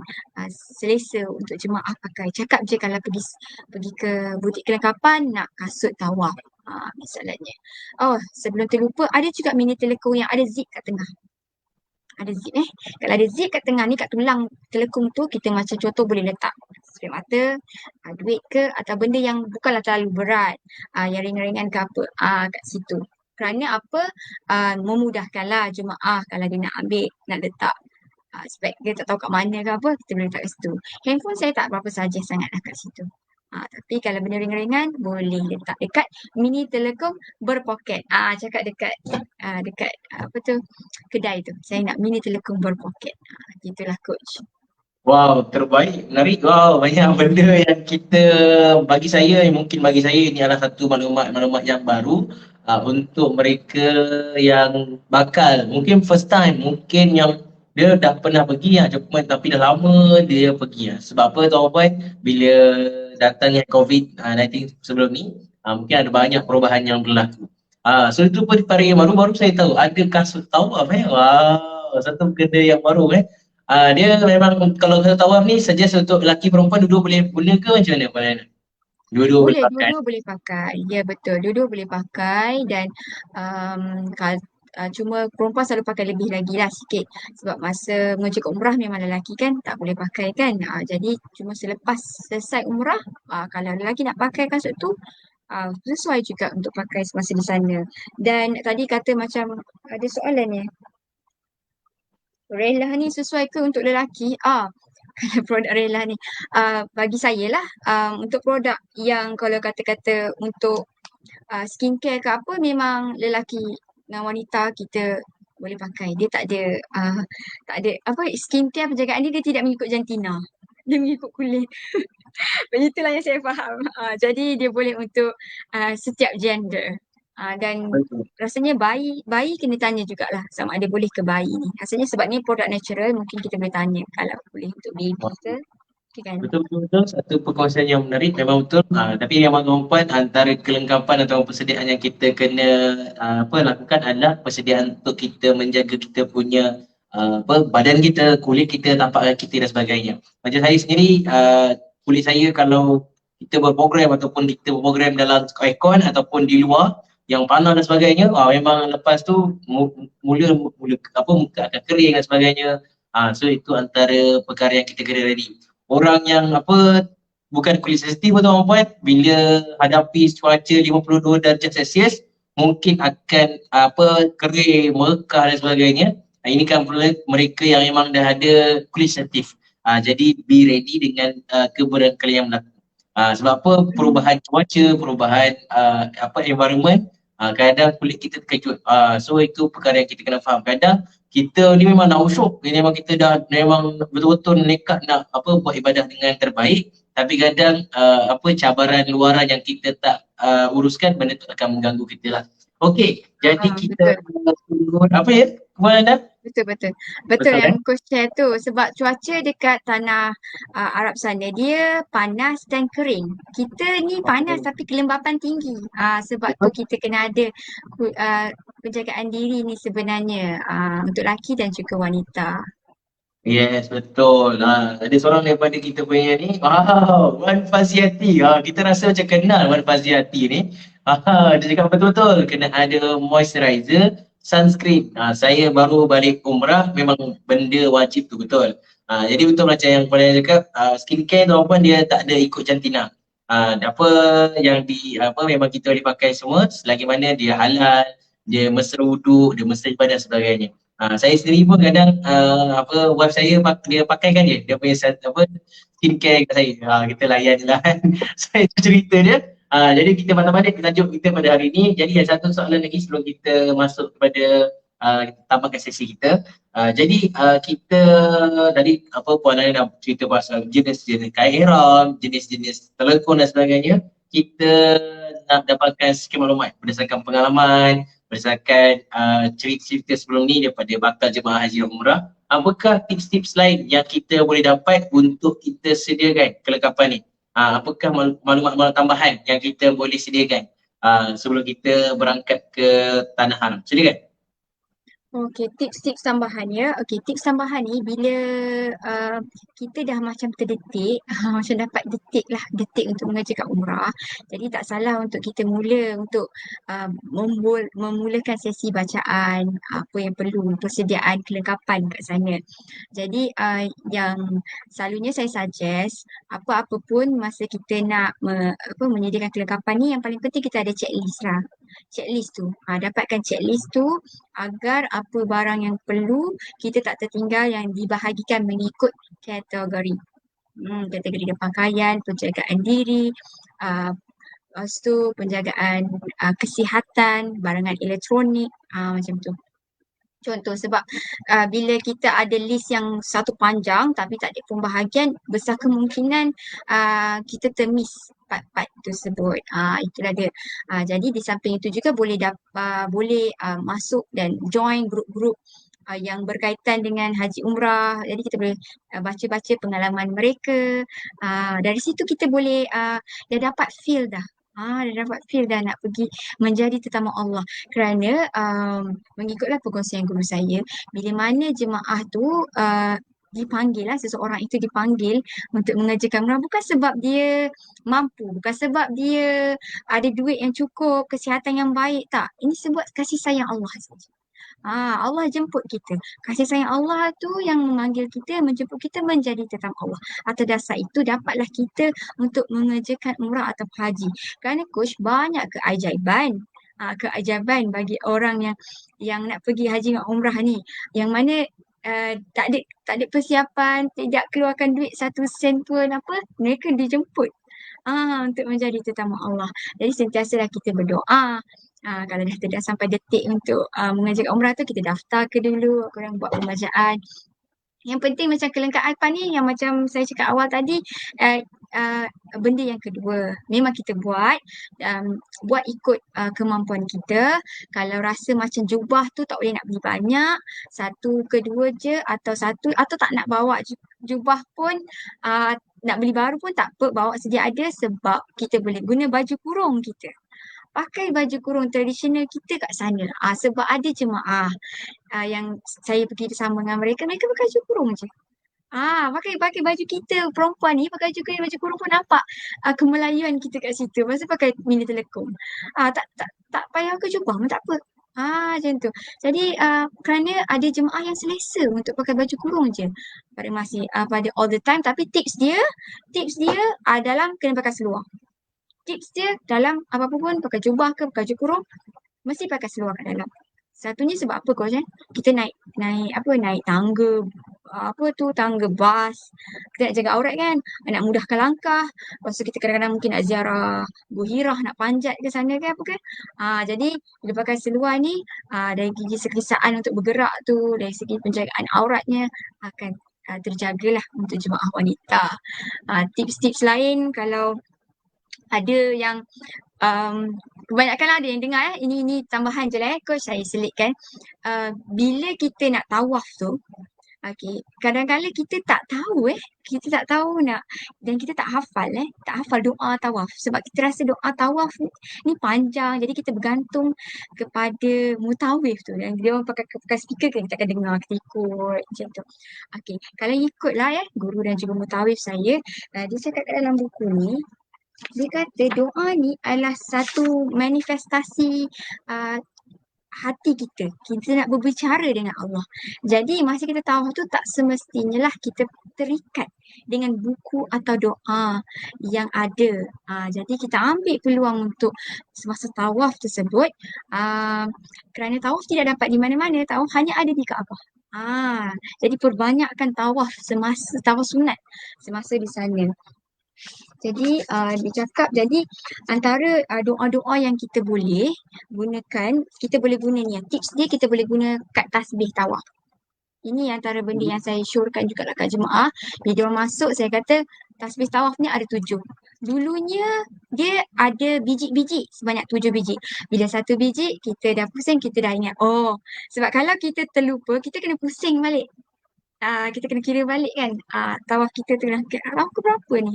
selesa untuk jemaah pakai. Cakap je kalau pergi ke butik kelengkapan nak kasut tawaf. Misalnya. Oh, sebelum terlupa, ada juga mini telekung yang ada zip kat tengah. Ada zip Kalau ada zip kat tengah ni, kat tulang telekung tu, kita macam contoh boleh letak spray mata, duit ke atau benda yang bukanlah terlalu berat, yang ringan-ringan ke apa, kat situ. Kerana apa? Memudahkanlah jemaah kalau dia nak ambil, nak letak spek dia tak tahu kat mana ke apa, kita boleh letak kat situ. Handphone saya tak berapa suggest sangatlah kat situ. Tapi kalau benda ringan-ringan boleh letak dekat mini telekung berpoket. Cakap dekat apa tu, kedai tu. Saya nak mini telekung berpoket. Gitulah coach. Wow, terbaik, menarik. Wow, banyak benda yang kita, bagi saya ini adalah satu maklumat yang baru untuk mereka yang bakal, mungkin first time, mungkin yang dia dah pernah pergi Jepun tapi dah lama dia pergi Sebab apa tuan-puan, bila datangnya COVID-19 sebelum ni, mungkin ada banyak perubahan yang berlaku. So itu perkara yang baru saya tahu ada kasut tawaf Wow, satu benda yang baru dia memang kalau kasut tawaf ni suggest untuk lelaki perempuan dua-dua boleh guna ke macam mana Puan? Dua-dua boleh pakai. Dua-dua boleh pakai. Ya betul, dua-dua boleh pakai dan cuma perempuan selalu pakai lebih lagi lah sikit sebab masa menuju ke umrah memang lelaki kan tak boleh pakai kan. Jadi cuma selepas selesai umrah, kalau lelaki nak pakai kasut tu sesuai juga untuk pakai semasa di sana. Dan tadi kata macam ada soalan ni, rehlah ni sesuai ke untuk lelaki? Kalau produk rehlah ni bagi saya lah, untuk produk yang kalau kata-kata untuk skincare ke apa, memang lelaki dengan wanita kita boleh pakai. Dia tak ada apa, skincare penjagaan dia tidak mengikut jantina. Dia mengikut kulit. Begitulah yang saya faham. Jadi dia boleh untuk setiap gender. Dan rasanya bayi kena tanya jugalah sama ada boleh ke bayi ni. Rasanya sebab ni produk natural, mungkin kita boleh tanya kalau boleh untuk baby ke. Kan? Betul. Satu perkongsian yang menarik memang betul. Tapi memang tuan-puan, antara kelengkapan atau persediaan yang kita kena lakukan adalah persediaan untuk kita menjaga kita punya badan kita, kulit kita, tapak kita dan sebagainya. Macam saya sendiri, kulit saya kalau kita berprogram ataupun kita berprogram dalam aircon ataupun di luar yang panas dan sebagainya, memang lepas tu muka akan kering dan sebagainya. So itu antara perkara yang kita kena ready. Orang yang bukan kulit sensitif tuan-puan, bila hadapi cuaca 52 darjah Celsius mungkin akan kering, merekah dan sebagainya. Ini kan mereka yang memang dah ada kulit sensitif. Jadi be ready dengan keberangkalian yang berlaku. Sebab apa, perubahan cuaca, perubahan environment, kadang kulit kita terkejut. So itu perkara yang kita kena faham. Kadang kita ni memang nak usyuk, memang kita dah memang betul-betul nekat nak buat ibadah dengan terbaik, tapi kadang cabaran luaran yang kita tak uruskan, benda tu akan mengganggu kita lah. Okey, jadi kita Puan Anda? Betul yang coach share tu, sebab cuaca dekat tanah Arab sana dia panas dan kering. Kita ni panas tapi kelembapan tinggi. Sebab tu kita kena ada penjagaan diri ni sebenarnya untuk lelaki dan juga wanita. Yes, betul. Ada seorang daripada kita punya ni, Wan Faziati. Kita rasa macam kenal Wan Faziati ni. Dia cakap betul-betul kena ada moisturizer, sunscreen. Saya baru balik umrah, memang benda wajib tu betul. Jadi betul macam yang Puan cakap, skincare tu pun dia tak ada ikut jantina. Apa yang memang kita boleh pakai semua selagi mana dia halal, dia mesra wuduk, dia mesra ibadah dan sebagainya. Saya sendiri pun kadang wife saya dia pakaikan dia punya skincare kat saya. Kita layan je lah kan. Saya cerita dia. Jadi kita balik tajuk kita pada hari ini. Jadi ada satu soalan lagi sebelum kita masuk kepada tambahkan sesi kita. Jadi kita tadi Puan Nani dah cerita pasal jenis-jenis kain ihram, jenis-jenis telekon dan sebagainya. Kita nak dapatkan sikit maklumat berdasarkan pengalaman, berdasarkan cerita-cerita sebelum ni daripada bakal jemaah haji dan umrah. Apakah tips-tips lain yang kita boleh dapat untuk kita sediakan kelengkapan ni? Apakah maklumat-maklumat tambahan yang kita boleh sediakan sebelum kita berangkat ke Tanah Haram? Silakan. Okey, tips-tips tambahan ya. Okey, tips tambahan ni bila kita dah macam terdetik, macam dapat detik untuk mengerjakan umrah. Jadi tak salah untuk kita mula untuk memulakan sesi bacaan, apa yang perlu, persediaan kelengkapan kat sana. Jadi yang selalunya saya suggest, apa-apa pun masa kita nak menyediakan kelengkapan ni, yang paling penting kita ada checklist lah. Checklist tu, dapatkan checklist tu agar apa barang yang perlu kita tak tertinggal, yang dibahagikan mengikut kategori. Kategori dia pakaian, penjagaan diri, lepas tu penjagaan kesihatan, barangan elektronik, macam tu. Contoh sebab bila kita ada list yang satu panjang tapi tak ada pembahagian, besar kemungkinan kita termiss part-part tersebut. Itulah dia. Jadi di samping itu juga boleh masuk dan join grup-grup yang berkaitan dengan haji umrah. Jadi kita boleh baca-baca pengalaman mereka. Dari situ kita boleh dah dapat feel dah. Dah dapat feel dah nak pergi menjadi tetamu Allah. Kerana mengikutlah perkongsian guru saya, bila mana jemaah tu dipanggil lah, seseorang itu dipanggil untuk mengerjakan umrah bukan sebab dia mampu, bukan sebab dia ada duit yang cukup, kesihatan yang baik, tak. Ini sebab kasih sayang Allah saja. Allah jemput kita. Kasih sayang Allah tu yang memanggil kita, menjemput kita menjadi tetamu Allah. Atas dasar itu dapatlah kita untuk mengerjakan umrah atau haji. Kerana coach banyak keajaiban bagi orang yang nak pergi haji dan umrah ni. Yang mana tak ada persiapan, tidak keluarkan duit 1 sen pun mereka dijemput untuk menjadi tetamu Allah. Jadi sentiasalah kita berdoa. Kalau dah sampai detik untuk mengerjakan umrah tu, kita daftar ke dulu, korang buat pembacaan. Yang penting macam kelengkapan ni, yang macam saya cakap awal tadi, benda yang kedua, memang kita buat ikut kemampuan kita. Kalau rasa macam jubah tu tak boleh nak beli banyak, 1 ke 2 je, atau tak nak bawa jubah pun, nak beli baru pun tak apa, bawa sedia ada, sebab kita boleh guna baju kurung kita. Pakai baju kurung tradisional kita kat sana. Sebab ada jemaah yang saya pergi bersama dengan mereka pakai baju kurung je. Pakai baju kita perempuan ni, pakai baju kurung pun nampak kemelayuan kita kat situ. Masa pakai mini telekom. Tak payah ke jubah pun tak apa. Macam tu. Jadi kerana ada jemaah yang selesa untuk pakai baju kurung je pada all the time. Tapi tips dia dalam kena pakai seluar. Tips dia dalam apa-apa pun, pakai jubah ke pakai baju kurung, mesti pakai seluar kat dalam. Satunya sebab apa coach? Kita naik tangga, tangga bas. Kita nak jaga aurat kan, nak mudahkan langkah. Lepas tu kita kadang-kadang mungkin nak ziarah Buhirah, nak panjat ke sana ke apa ke. Jadi bila pakai seluar ni, dari segi sekesaan untuk bergerak tu, dari segi penjagaan auratnya akan terjagalah untuk jemaah wanita. Tips-tips lain kalau ada yang kebanyakan ada yang dengar ini tambahan je lah coach, saya selitkan. Bila kita nak tawaf tu, kadang-kadang kita tak tahu dan kita tak hafal doa tawaf, sebab kita rasa doa tawaf ni panjang, jadi kita bergantung kepada mutawif tu, dan dia orang pakai speaker kan, kita akan dengar, kita ikut macam tu. Kalau ikutlah guru dan juga mutawif saya, dia cakap kat dalam buku ni, dia kata doa ni adalah satu manifestasi hati kita. Kita nak berbicara dengan Allah. Jadi masa kita tawaf tu tak semestinya lah kita terikat dengan buku atau doa yang ada. Jadi kita ambil peluang untuk semasa tawaf tersebut, kerana tawaf tidak dapat di mana-mana, tawaf hanya ada di Kaabah. Jadi perbanyakkan tawaf semasa tawaf sunat semasa di sana. Jadi dia cakap, jadi antara doa-doa yang kita boleh gunakan, kita boleh guna ni. Tips dia kita boleh guna kad tasbih tawaf. Ini antara benda yang saya syorkan juga lah kat jemaah. Bila dia orang masuk, saya kata tasbih tawaf ni ada 7. Dulunya dia ada biji-biji sebanyak 7 biji. Bila 1 biji, kita dah pusing, kita dah ingat. Oh, sebab kalau kita terlupa, kita kena pusing balik. Kita kena kira balik kan. Tawaf kita tengah tawaf ke berapa ni?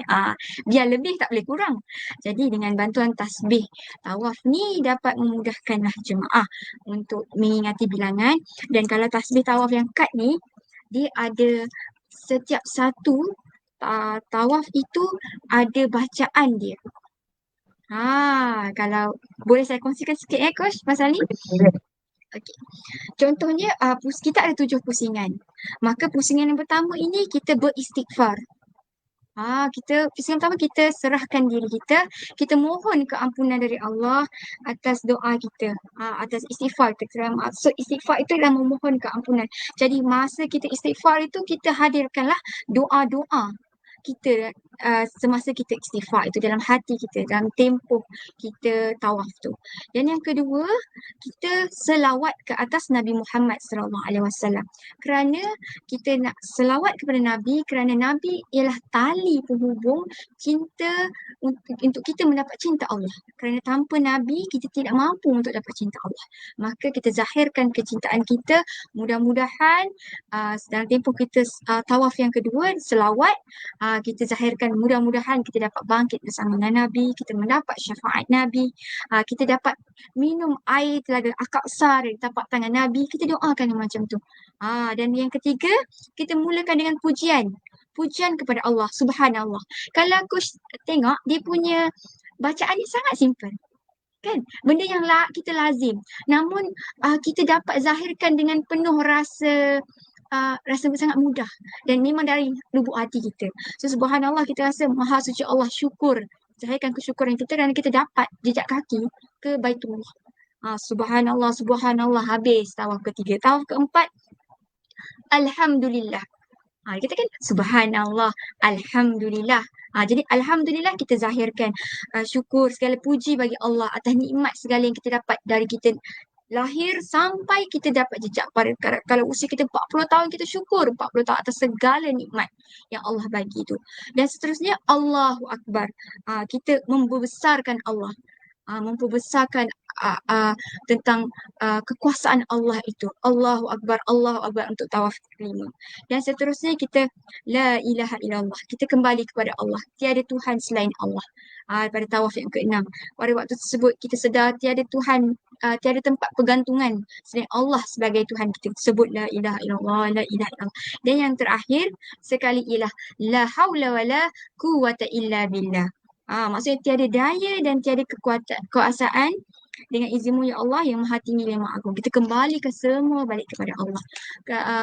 Biar lebih tak boleh kurang. Jadi dengan bantuan tasbih tawaf ni dapat memudahkanlah jemaah untuk mengingati bilangan. Dan kalau tasbih tawaf yang kad ni, dia ada setiap satu tawaf itu ada bacaan dia. Kalau boleh saya kongsikan sikit Coach Mas Ali? Okey. Contohnya kita ada 7 pusingan. Maka pusingan yang pertama ini kita beristighfar. Pusingan pertama kita serahkan diri kita, kita mohon keampunan dari Allah atas doa kita, atas istighfar kita. Maksud istighfar itu adalah memohon keampunan. Jadi masa kita istighfar itu kita hadirkanlah doa-doa kita semasa kita istighfar itu dalam hati kita, dalam tempoh kita tawaf tu. Dan yang kedua, kita selawat ke atas Nabi Muhammad SAW. Kerana kita nak selawat kepada Nabi, kerana Nabi ialah tali penghubung cinta untuk kita mendapat cinta Allah. Kerana tanpa Nabi, kita tidak mampu untuk dapat cinta Allah. Maka kita zahirkan kecintaan kita. Mudah-mudahan dalam tempoh kita tawaf yang kedua, selawat, kita zahirkan mudah-mudahan kita dapat bangkit bersama dengan Nabi, kita mendapat syafaat Nabi, kita dapat minum air telaga Al-Kautsar dari tapak tangan Nabi, kita doakan yang macam tu. Dan yang ketiga, kita mulakan dengan pujian kepada Allah, subhanallah. Kalau aku tengok dia punya bacaan ni sangat simple. Kan? Benda yang kita lazim. Namun kita dapat zahirkan dengan penuh rasa sangat mudah dan memang dari lubuk hati kita. So subhanallah, kita rasa maha suci Allah, syukur. Zahirkan kesyukuran kita kerana kita dapat jejak kaki ke Baitullah. Subhanallah, subhanallah, habis tawaf ketiga. Tawaf keempat, alhamdulillah. Kita kan subhanallah, alhamdulillah. Jadi alhamdulillah kita zahirkan syukur, segala puji bagi Allah atas nikmat segala yang kita dapat dari kita lahir sampai kita dapat jejak pada kalau usia kita 40 tahun, kita syukur 40 tahun atas segala nikmat yang Allah bagi itu. Dan seterusnya Allahu Akbar. Kita membesarkan Allah, memperbesarkan tentang kekuasaan Allah itu. Allahu Akbar untuk tawaf kelima. Dan seterusnya kita la ilaha illallah. Kita kembali kepada Allah. Tiada Tuhan selain Allah. Pada tawaf yang keenam, pada waktu tersebut kita sedar tiada Tuhan, tiada tempat pergantungan selain Allah sebagai Tuhan kita. Sebut la ilaha illallah, la ilaha illallah. Dan yang terakhir sekali ialah la haula wala quwwata illa billah. Maksudnya tiada daya dan tiada kekuasaan dengan izin-Mu ya Allah yang Maha Tinggi dan Maha Agung. Kita kembalikan semua balik kepada Allah.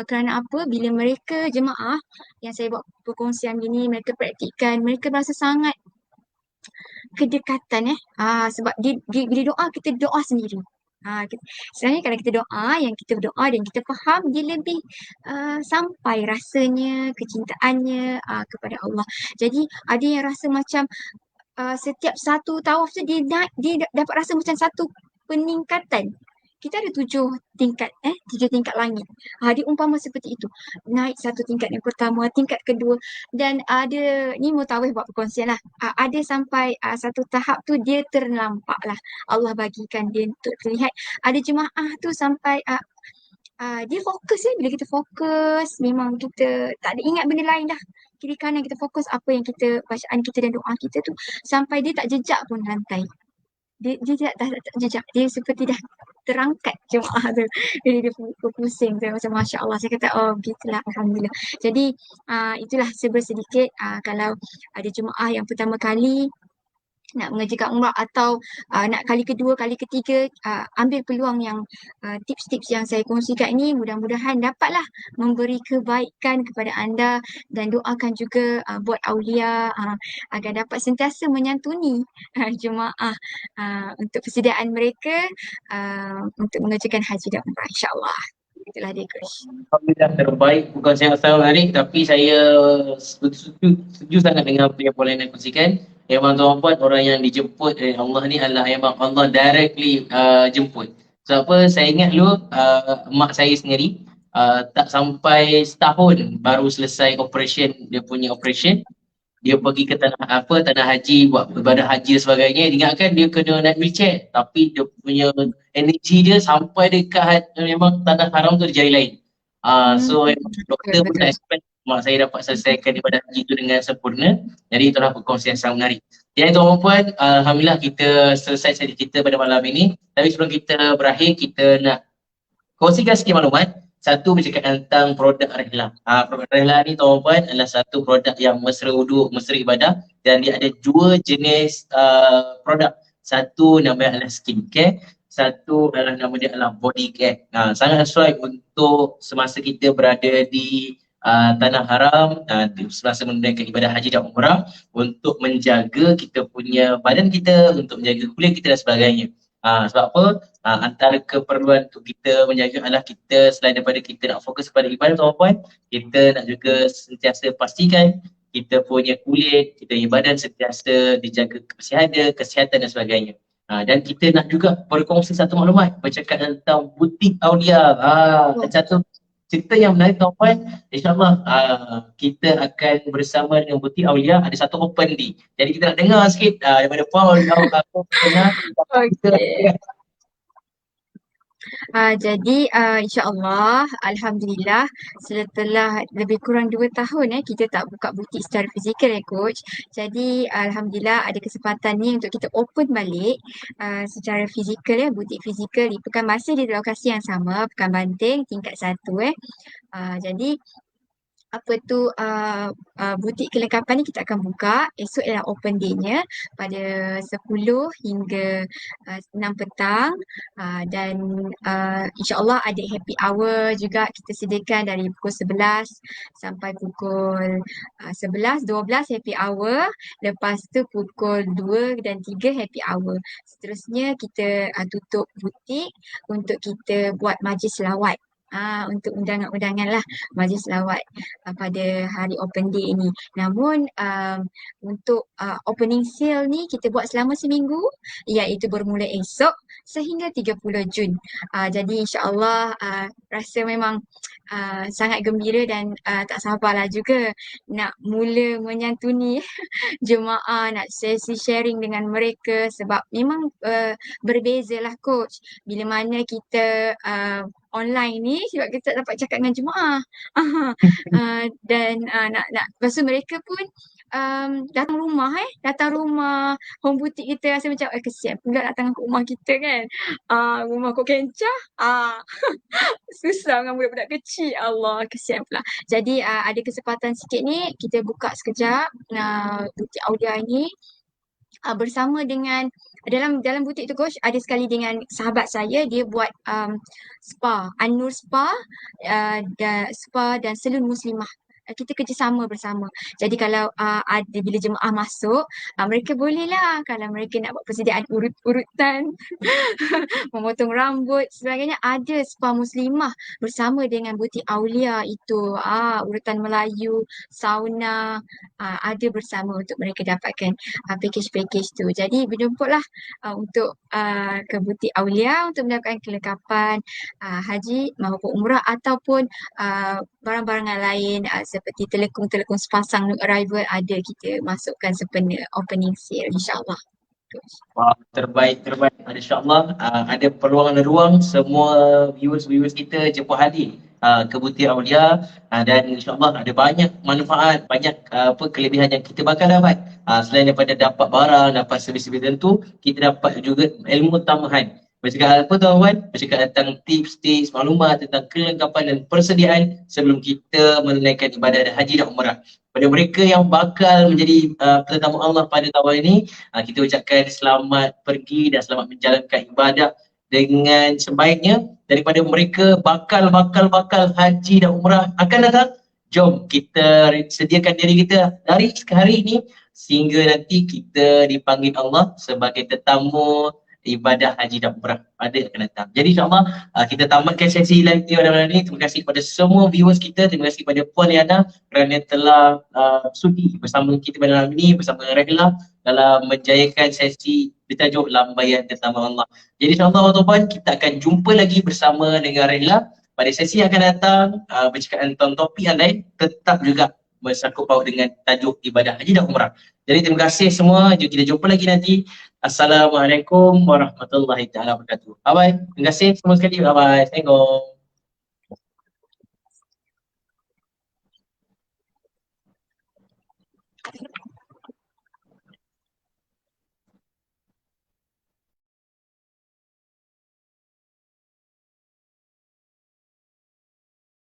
Kerana apa? Bila mereka jemaah yang saya buat perkongsian gini, mereka praktikkan, mereka rasa sangat kedekatan sebab bila doa kita doa sendiri. Sebenarnya kalau kita doa, yang kita berdoa dan kita faham, dia lebih sampai rasanya, kecintaannya kepada Allah. Jadi ada yang rasa macam setiap satu tawaf tu dia dapat rasa macam satu peningkatan. Kita ada 7 tingkat 7 tingkat langit. Dia umpama seperti itu. Naik satu tingkat yang pertama, tingkat kedua, dan ada ni mutawif buat perkongsian lah. Ada sampai satu tahap tu dia ternampak lah. Allah bagikan dia untuk terlihat. Ada jemaah tu sampai dia fokus bila kita fokus memang kita tak ada ingat benda lain dah. Kiri kanan kita fokus apa yang kita, bacaan kita dan doa kita tu, sampai dia tak jejak pun lantai. Dia tak jejak. Dia seperti dah terangkat jemaah tu. Dia pusing tu macam Masya Allah. Saya kata begitulah, Alhamdulillah. Jadi itulah sedikit kalau ada jemaah yang pertama kali nak mengerjakan umrah atau nak kali kedua, kali ketiga, ambil peluang yang tips-tips yang saya kongsikan ini mudah-mudahan dapatlah memberi kebaikan kepada anda dan doakan juga buat aulia agar dapat sentiasa menyantuni jemaah untuk persediaan mereka untuk mengerjakan haji dan umrah insya-Allah. Itulah dia coach. Alhamdulillah terbaik. Bukan saya asal menarik tapi saya setuju sangat dengan apa yang Paulina kongsikan. Memang tuan-tuan orang yang dijemput oleh Allah ni adalah memang Allah directly jemput. Sebab apa saya ingat dulu mak saya sendiri tak sampai setahun baru selesai operation, dia punya operation. Dia pergi ke tanah haji buat ibadah haji dan sebagainya. Dia ingatkan dia kena naik wheelchair tapi dia punya energi dia sampai dekat memang tanah haram tu dia jari lain. So doktor pun tak expect mak saya dapat selesaikan ibadah haji tu dengan sempurna. Jadi itulah perkongsian yang sangat menarik. Jadi tuan-tuan puan, alhamdulillah kita selesai sesi kita pada malam ini. Tapi sebelum kita berakhir, kita nak kongsikan sikit maklumat. Satu bercakap tentang produk Rehla. Produk Rehla ni tuan-tuan adalah satu produk yang mesra wuduk, mesra ibadah dan dia ada dua jenis produk. Satu namanya adalah skincare, satu adalah nama dia adalah body care. Sangat sesuai untuk semasa kita berada di tanah haram, semasa menunaikan ibadah haji dan umrah untuk menjaga kita punya badan kita, untuk menjaga kulit kita dan sebagainya. Sebab apa? Antara keperluan untuk kita menjaga adalah kita selain daripada kita nak fokus pada ibadah tuan-tuan, kita nak juga sentiasa pastikan kita punya kulit, kita punya badan sentiasa dijaga kesihatan dan sebagainya. Dan kita nak juga berkongsi satu maklumat bercakap tentang butik Aulia. Satu cerita yang menarik tuan-tuan, insyaAllah kita akan bersama dengan butik Aulia ada satu open day. Jadi kita nak dengar sikit daripada Paul aku pernah. Okay. Jadi insya-Allah alhamdulillah setelah lebih kurang 2 tahun kita tak buka butik secara fizikal coach. Jadi alhamdulillah ada kesempatan ni untuk kita open balik secara fizikal butik fizikal di Pekan Masih di lokasi yang sama, Pekan Banting tingkat 1 jadi butik kelengkapan ni kita akan buka. Esok adalah open day-nya pada 10 hingga 6 petang dan insya-Allah ada happy hour juga kita sediakan dari pukul 11 sampai pukul 11, 12 happy hour. Lepas tu pukul 2 dan 3 happy hour. Seterusnya kita tutup butik untuk kita buat majlis selawat. Untuk undangan-undangan lah majlis selawat pada hari open day ini. Namun untuk opening sale ni kita buat selama seminggu iaitu bermula esok sehingga 30 Jun. Jadi insya-Allah rasa memang sangat gembira dan tak sabarlah juga nak mula menyantuni jemaah, nak sesi sharing dengan mereka sebab memang berbezalah coach bila mana kita online ni sebab kita tak dapat cakap dengan jemaah dan nak lepas tu mereka pun datang rumah home boutique kita rasa macam kesian pula datang ke rumah kita kan rumah kau kencah susah dengan budak-budak kecil Allah kesian pula. Jadi ada kesempatan sikit ni kita buka sekejap butik Aulia ni bersama dengan dalam butik tu coach ada sekali dengan sahabat saya dia buat spa An-Nur Spa dan salon muslimah. Kita kerjasama bersama. Jadi kalau ada bila jemaah masuk, mereka bolehlah kalau mereka nak buat persediaan urutan, memotong rambut sebagainya, ada spa muslimah bersama dengan butik Aulia itu. Urutan Melayu, sauna, ada bersama untuk mereka dapatkan package-package tu. Jadi berjumputlah untuk ke butik Aulia untuk mendapatkan kelengkapan haji maupun umrah ataupun barang-barangan lain seperti telekung-telekung sepasang new arrival ada kita masukkan sempena opening sale insya-Allah. Wah, terbaik insya-Allah. Ada peluang dan ruang semua viewers kita jemput hadir ke butik Aulia dan insya-Allah ada banyak manfaat, banyak kelebihan yang kita bakal dapat. Selain daripada dapat barang, dapat servis-servis tertentu, kita dapat juga ilmu tambahan. Bercakap apa tuan-tuan? Bercakap tentang tips-tips, maklumat tentang kelengkapan dan persediaan sebelum kita menunaikan ibadah haji dan umrah. Pada mereka yang bakal menjadi tetamu Allah pada tahun ini, kita ucapkan selamat pergi dan selamat menjalankan ibadah dengan sebaiknya. Daripada mereka bakal haji dan umrah akan datang, jom kita sediakan diri kita dari hari ini sehingga nanti kita dipanggil Allah sebagai tetamu ibadah haji dan umrah pada akan datang. Jadi insyaAllah kita tamatkan sesi live pada malam ini. Terima kasih kepada semua viewers kita. Terima kasih kepada Puan Liana kerana telah sudi bersama kita pada malam ini bersama Rehla dalam menjayakan sesi bertajuk Lambaian Tetamu Allah. Jadi insyaAllah tuan-tuan, kita akan jumpa lagi bersama dengan Rehla pada sesi yang akan datang bercakap tentang topik yang lain, tetap juga bersangkut paut dengan tajuk ibadah haji dan umrah. Jadi terima kasih semua. Kita jumpa lagi nanti. Assalamualaikum warahmatullahi taala wabarakatuh. Bye bye. Terima kasih semua sekali. Bye bye. Assalamualaikum.